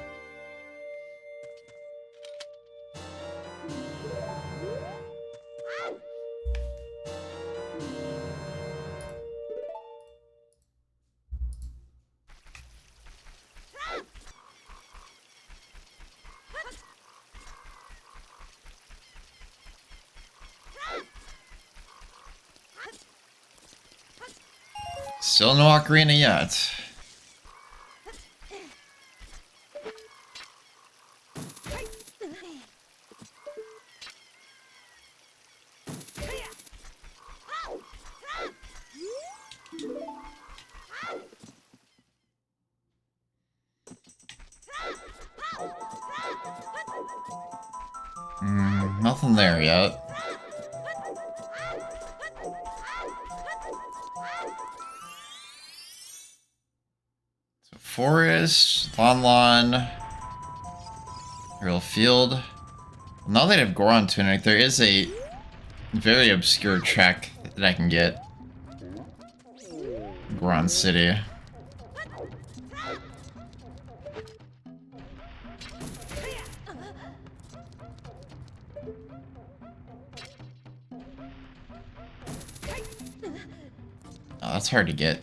Still no Ocarina yet. Nothing there yet. So Forest, Lon, Real Field. Well, now that I have Goron Tunic, there is a very obscure check that I can get. Goron City. Oh, that's hard to get.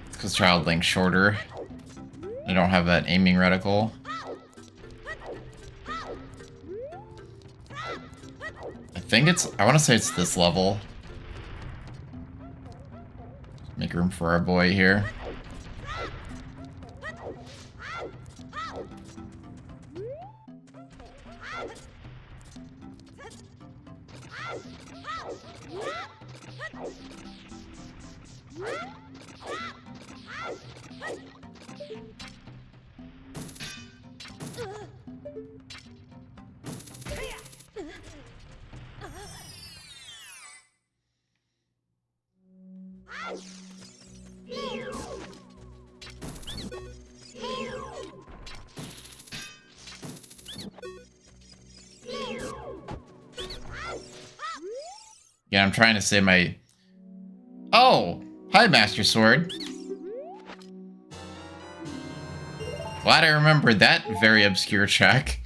It's because Child Link's shorter. I don't have that aiming reticle. I think it's... I want to say it's this level. Make room for our boy here. Yeah, I'm trying to say my... Oh! Hi, Master Sword! Glad I remembered that very obscure check.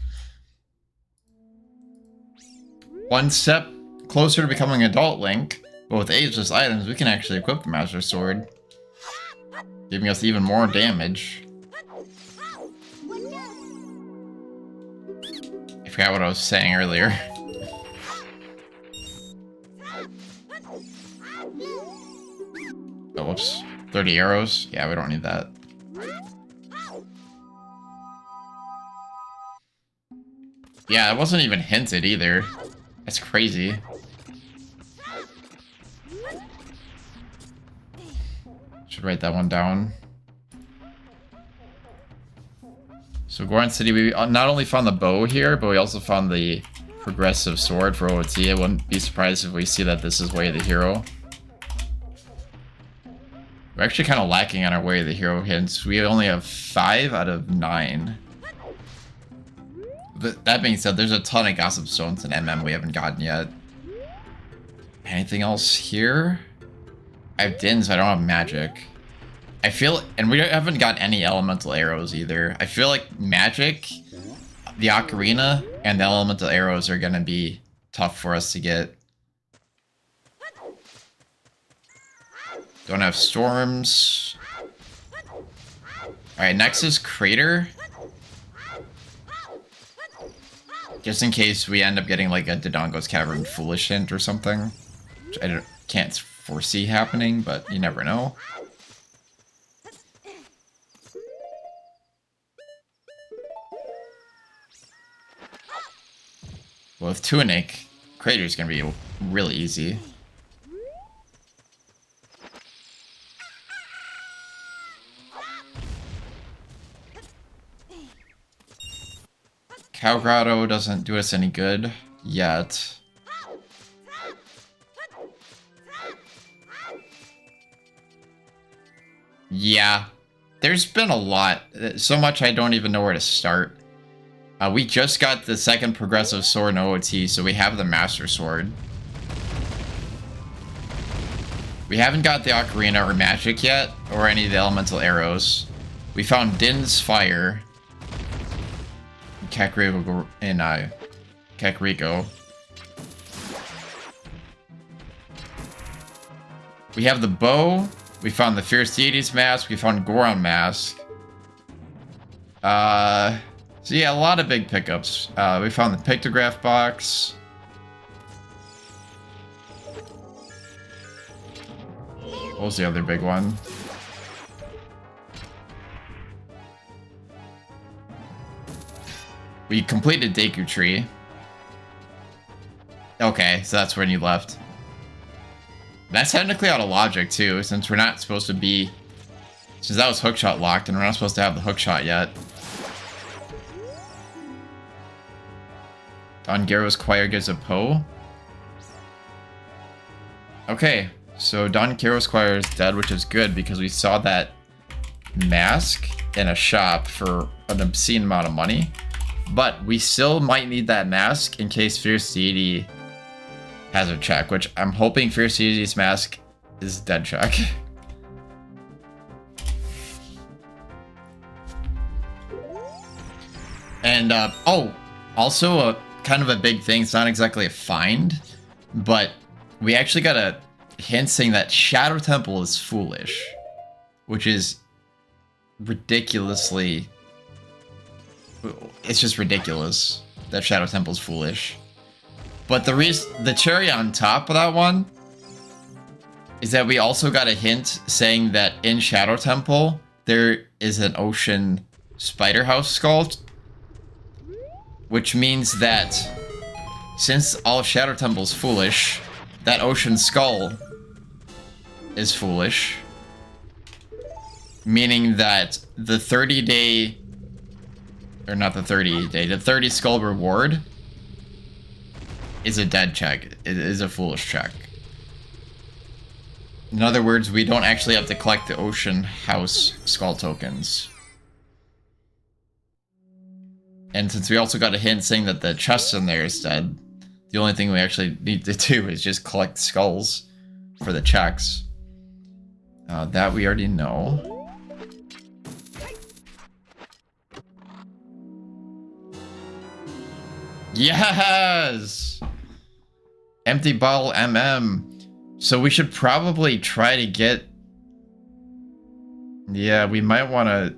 One step closer to becoming adult Link, but with ageless items, we can actually equip the Master Sword, giving us even more damage. I forgot what I was saying earlier. Oh, whoops. 30 arrows? Yeah, we don't need that. Yeah, it wasn't even hinted either. That's crazy. Should write that one down. So Goron City, we not only found the bow here, but we also found the progressive sword for OOT. I wouldn't be surprised if we see that this is Way of the Hero. We're actually kind of lacking on our Way of the Hero hints. We only have 5 out of 9. But that being said, there's a ton of Gossip Stones and MM we haven't gotten yet. Anything else here? I have Dins, but I don't have Magic. I feel... And we haven't got any Elemental Arrows either. I feel like Magic, the Ocarina, and the Elemental Arrows are going to be tough for us to get. Don't have Storms. Alright, next is Crater. Just in case we end up getting like a Dodongo's Cavern Foolish hint or something. Which I can't foresee happening, but you never know. Well, with Tunic, Crater's gonna be really easy. Cow Grotto doesn't do us any good yet. Yeah, there's been a lot. So much I don't even know where to start. We just got the second progressive sword in OOT, so we have the Master Sword. We haven't got the Ocarina or Magic yet, or any of the elemental arrows. We found Din's Fire in Kakariko. We have the bow. We found the Fierce Deity's Mask. We found Goron Mask. So yeah, a lot of big pickups. We found the Pictograph Box. What was the other big one? We completed Deku Tree. Okay, so that's when you left. That's technically out of logic too, since we're not supposed to be... Since that was hookshot locked and we're not supposed to have the hookshot yet. Don Garrow's choir gives a Poe. Okay, so Don Garrow's choir is dead, which is good because we saw that mask in a shop for an obscene amount of money. But we still might need that mask in case Fierce Deity has a check, which I'm hoping Fierce Deity's mask is dead check. And, oh, also kind of a big thing, it's not exactly a find, but we actually got a hint saying that Shadow Temple is foolish, which is ridiculously... It's just ridiculous that Shadow Temple is foolish. But the cherry on top of that one is that we also got a hint saying that in Shadow Temple there is an ocean spider house skull, which means that since all of Shadow Temple is foolish, that ocean skull is foolish, meaning that the 30-day, or not the 30-day, the 30 skull reward is a dead check. It is a foolish check. In other words, we don't actually have to collect the ocean house skull tokens. And since we also got a hint saying that the chest in there is dead, the only thing we actually need to do is just collect skulls for the checks. That we already know. Yes! Empty bottle MM. So we should probably try to get... Yeah, we might want to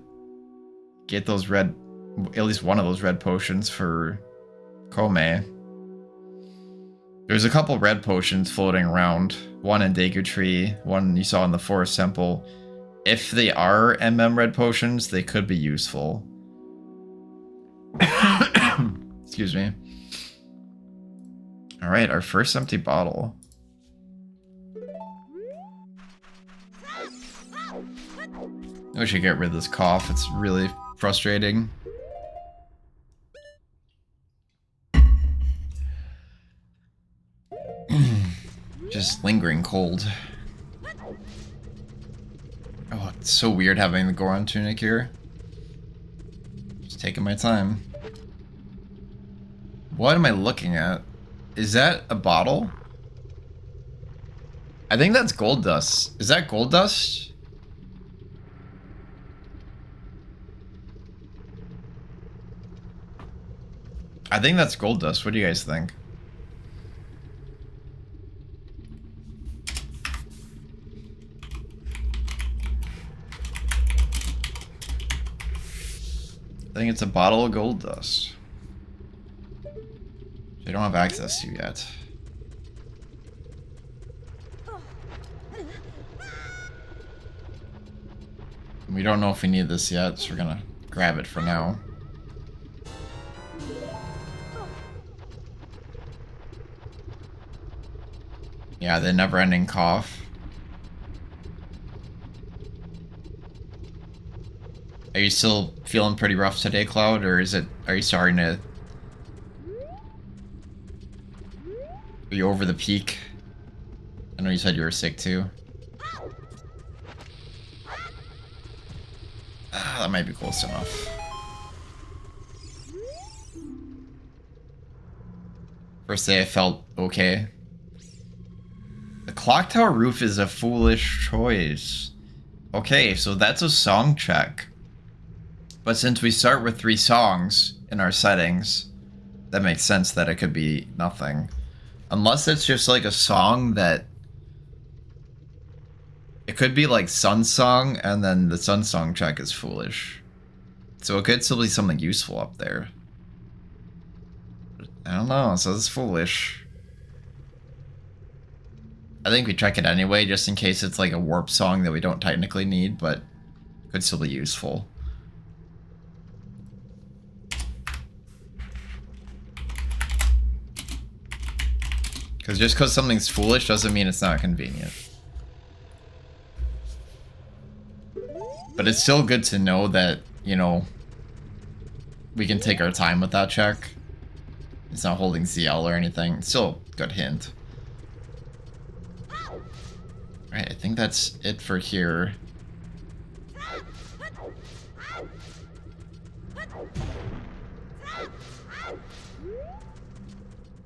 get those red... At least one of those red potions for Kome. There's a couple red potions floating around. One in Deku Tree, one you saw in the Forest Temple. If they are MM red potions, they could be useful. Excuse me. Alright, our first empty bottle. I wish I could get rid of this cough, it's really frustrating. Just lingering cold. Oh, it's so weird having the Goron tunic here. Just taking my time. What am I looking at? Is that a bottle? I think that's gold dust. Is that gold dust? I think that's gold dust. What do you guys think? I think it's a bottle of gold dust. I don't have access to yet. We don't know if we need this yet, so we're gonna grab it for now. Yeah, the never-ending cough. Are you still feeling pretty rough today, Cloud, or are you starting to you over the peak? I know you said you were sick too. That might be close enough. First day I felt okay. The clock tower roof is a foolish choice. Okay, so that's a song check. But since we start with 3 songs in our settings, that makes sense that it could be nothing. Unless it's just like a song that... It could be like Sun Song, and then the Sun Song check is foolish. So it could still be something useful up there. I don't know, so it's foolish. I think we check it anyway, just in case it's like a warp song that we don't technically need, but could still be useful. Because just because something's foolish doesn't mean it's not convenient. But it's still good to know that, you know, we can take our time with that check. It's not holding ZL or anything. It's still a good hint. Alright, I think that's it for here.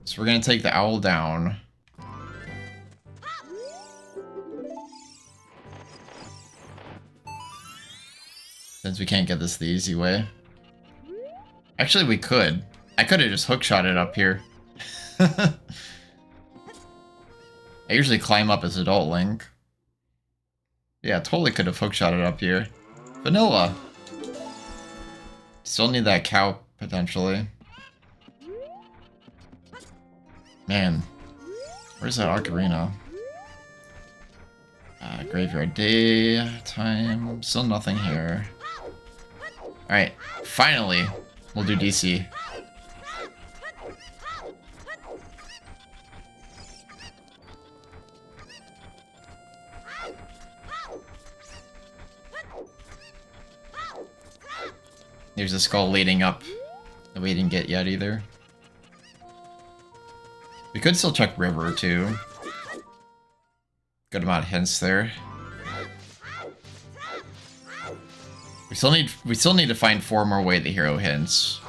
So we're gonna take the owl down. Since we can't get this the easy way. Actually, we could. I could have just hookshot it up here. I usually climb up as Adult Link. Yeah, totally could have hookshot it up here. Vanilla! Still need that cow, potentially. Man. Where's that Ocarina? Graveyard Daytime. Still nothing here. Alright, finally, we'll do DC. There's a skull leading up that we didn't get yet either. We could still check River too. Good amount of hints there. We still need to find 4 more Way the Hero hints.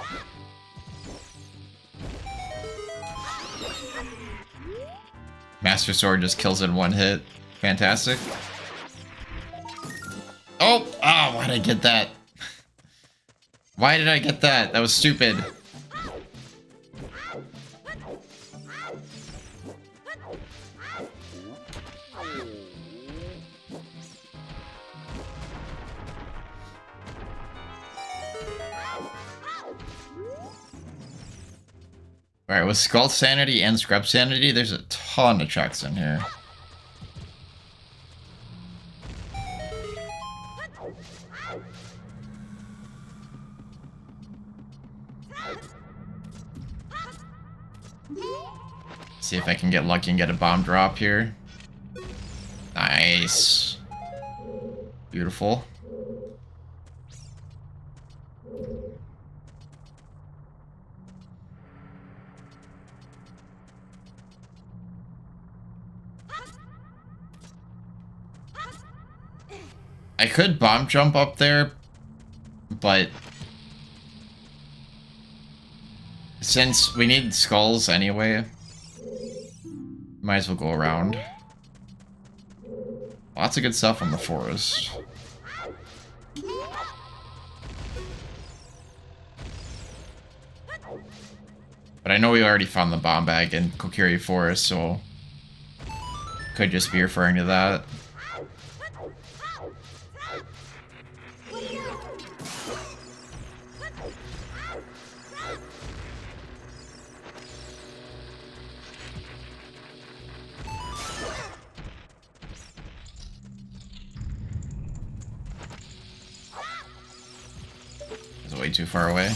Master Sword just kills it in 1 hit. Fantastic. Oh! Ah, why did I get that? Why did I get that? That was stupid. Alright, with Skull Sanity and Scrub Sanity, there's a ton of checks in here. See if I can get lucky and get a bomb drop here. Nice. Beautiful. I could bomb jump up there, but since we need skulls anyway, might as well go around. Lots of good stuff on the forest. But I know we already found the bomb bag in Kokiri Forest, so could just be referring to that. Way too far away.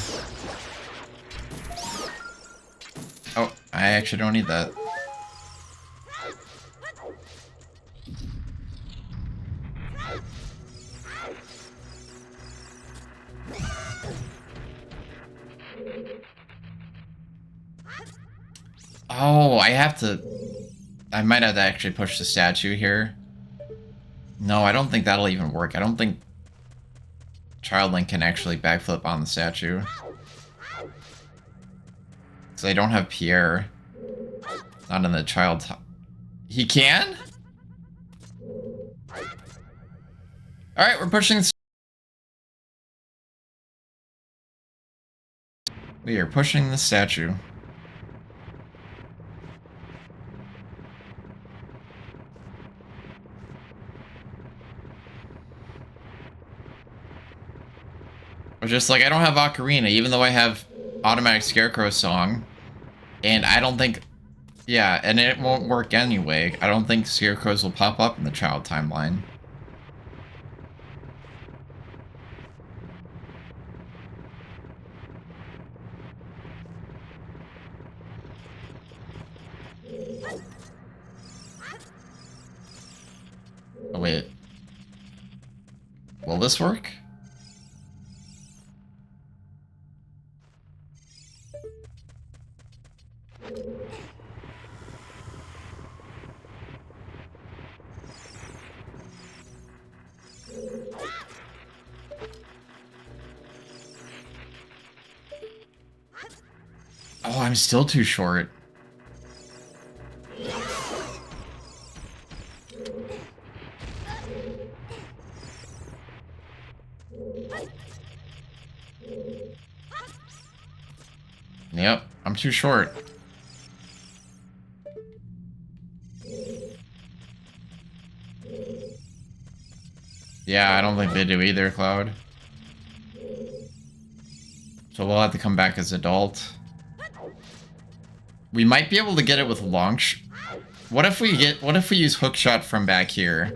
Oh, I actually don't need that. Oh, I have to... I might have to actually push the statue here. No, I don't think that'll even work. I don't think Child Link can actually backflip on the statue. Because I don't have Pierre. Not in the child... He can? Alright, we're pushing... We are pushing the statue. I'm just like, I don't have Ocarina, even though I have Automatic Scarecrow Song. And I don't think... Yeah, and it won't work anyway. I don't think Scarecrows will pop up in the child timeline. Oh, wait. Will this work? Oh, I'm still too short. Yep, I'm too short. Yeah, I don't think they do either, Cloud. So we'll have to come back as adult. We might be able to get it with long what if we use hook shot from back here?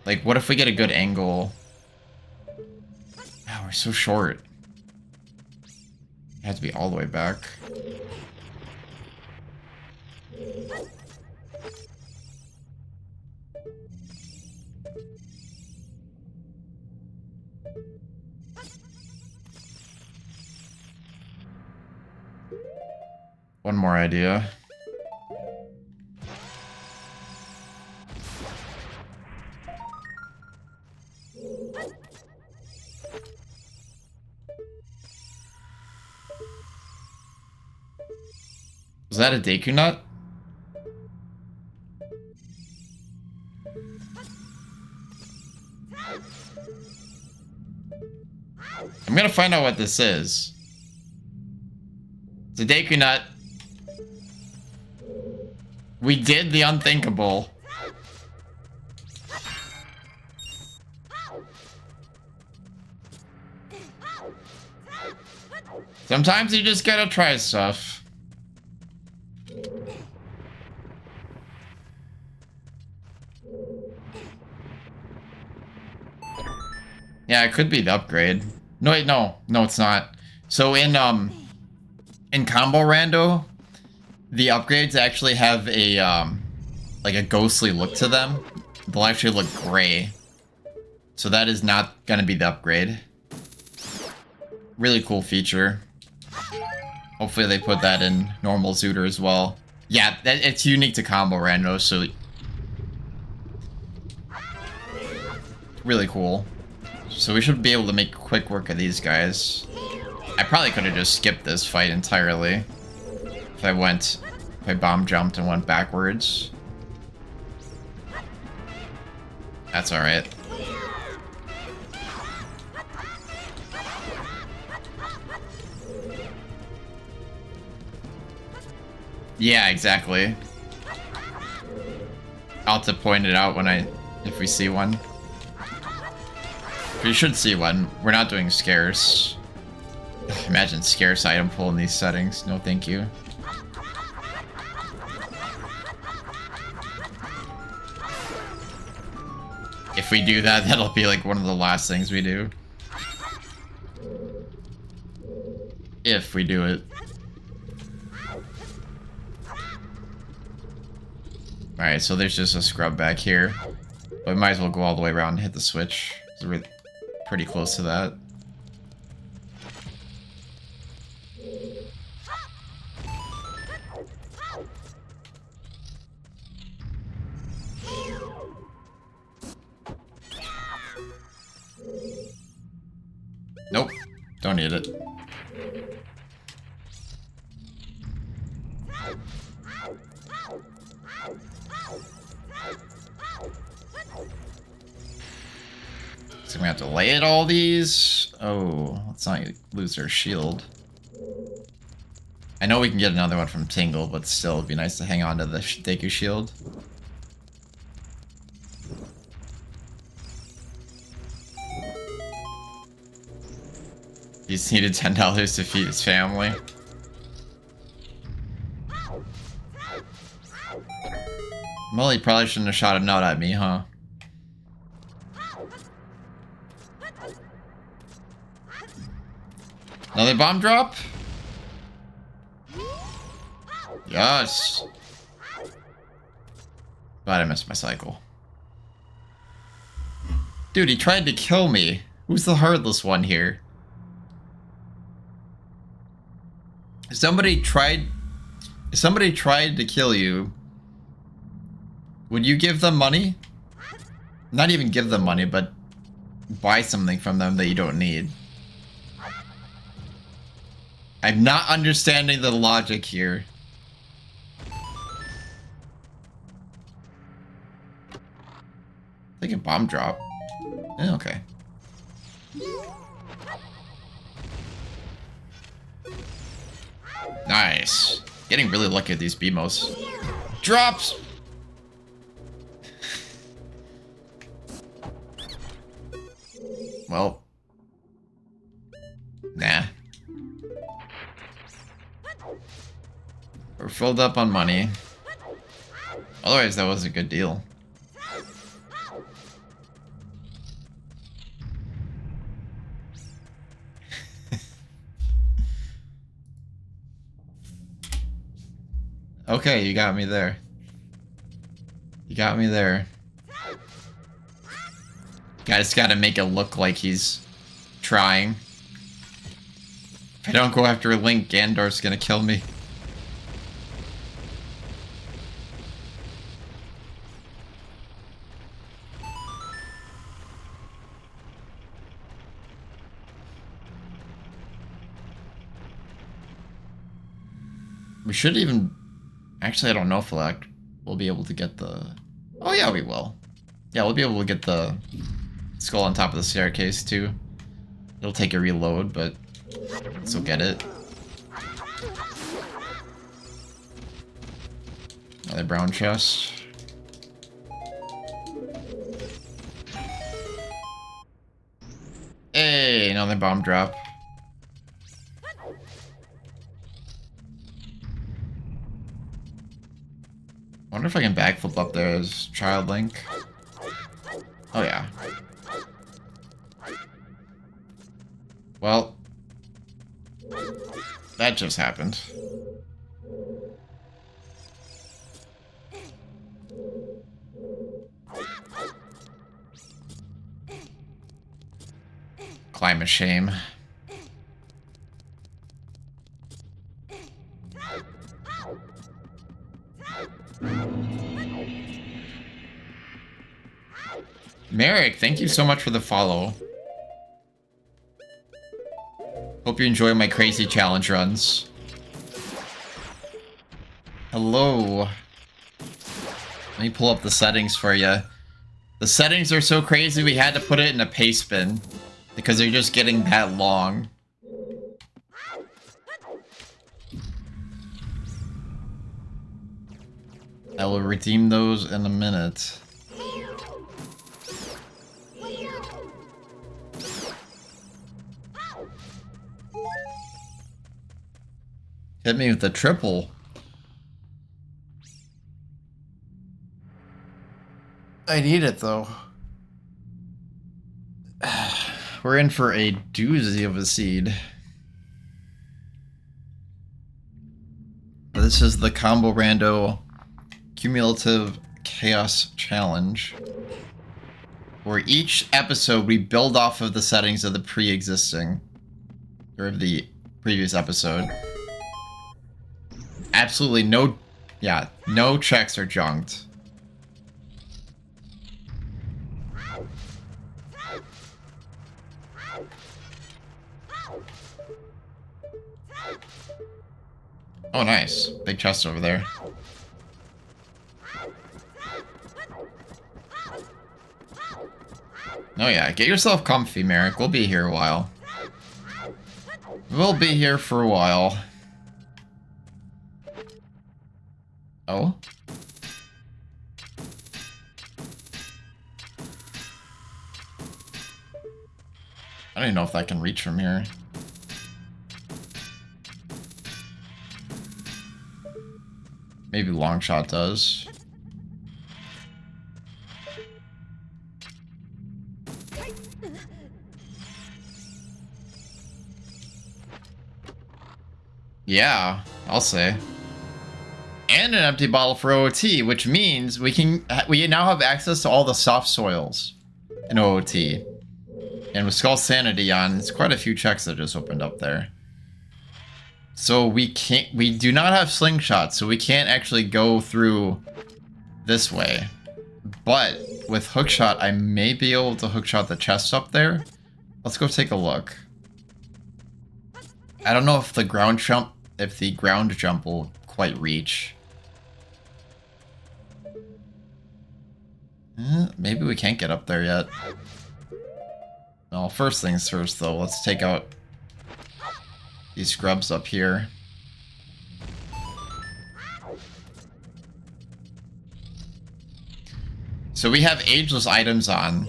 Like, what if we get a good angle? Wow, we're so short. It had to be all the way back. One more idea. Was that a Deku Nut? I'm gonna find out what this is. It's a Deku Nut. We did the unthinkable. Sometimes you just gotta try stuff. Yeah, it could be the upgrade. No, wait, no, it's not. So in Combo Rando, the upgrades actually have a like a ghostly look to them. They'll actually look gray. So that is not gonna be the upgrade. Really cool feature. Hopefully they put that in normal Zooter as well. Yeah, it's unique to Combo Rando, so really cool. So we should be able to make quick work of these guys. I probably could have just skipped this fight entirely if I bomb jumped and went backwards. That's alright. Yeah, exactly. I'll have to point it out if we see one. We should see one. We're not doing scarce. Imagine scarce item pull in these settings. No, thank you. If we do that, that'll be like one of the last things we do. If we do it. Alright, so there's just a scrub back here. But we might as well go all the way around and hit the switch. So we're pretty close to that. Don't need it. So we have to lay it all these. Oh, let's not lose our shield. I know we can get another one from Tingle, but still, it'd be nice to hang on to the Deku shield. He's needed $10 to feed his family. Well, he probably shouldn't have shot a nut at me, huh? Another bomb drop? Yes! But I missed my cycle. Dude, he tried to kill me. Who's the heartless one here? If somebody tried to kill you, would you give them money? Not even give them money, but buy something from them that you don't need. I'm not understanding the logic here. Take a bomb drop. Yeah, okay. Nice. Getting really lucky at these BMOs. Drops! Well. Nah. We're filled up on money. Otherwise, that was a good deal. Okay, you got me there. You got me there. I just gotta make it look like he's trying. If I don't go after Link, Gandorf's gonna kill me. We should even... Actually, I don't know if we'll be able to get the... Oh yeah, we will. Yeah, we'll be able to get the skull on top of the staircase too. It'll take a reload, but still get it. Another brown chest. Hey, another bomb drop. Wonder if I can backflip up there as Child Link. Oh yeah. Well, that just happened. Climb a shame. Merrick, thank you so much for the follow. Hope you enjoy my crazy challenge runs. Hello. Let me pull up the settings for you. The settings are so crazy we had to put it in a paste bin because they're just getting that long. I will redeem those in a minute. Hit me with the triple. I need it though. We're in for a doozy of a seed. This is the Combo Rando Cumulative Chaos Challenge, where each episode we build off of the settings of the pre-existing, or of the previous episode. Absolutely no, yeah, no checks are junked. Oh, nice. Big chest over there. Oh yeah, get yourself comfy, Merrick. We'll be here a while. We'll be here for a while. Oh? I don't even know if that can reach from here. Maybe long shot does. Yeah, I'll say. And an empty bottle for OOT, which means we now have access to all the soft soils in OOT. And with Skull Sanity on, it's quite a few checks that just opened up there. So we do not have slingshots, so we can't actually go through this way. But with hookshot, I may be able to hookshot the chest up there. Let's go take a look. I don't know if the ground jump will quite reach. Maybe we can't get up there yet. Well, first things first though, let's take out these scrubs up here. So we have ageless items on.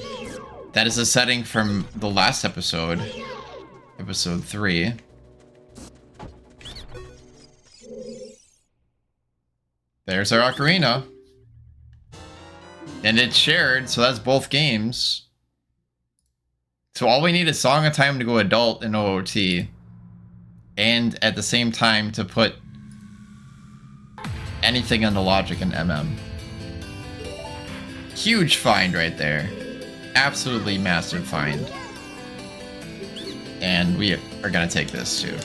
That is a setting from the last episode. Episode 3. There's our Ocarina. And it's shared, so that's both games. So all we need is Song of Time to go adult in OOT. And at the same time to put anything into Logic and MM. Huge find right there. Absolutely massive find. And we are gonna take this too.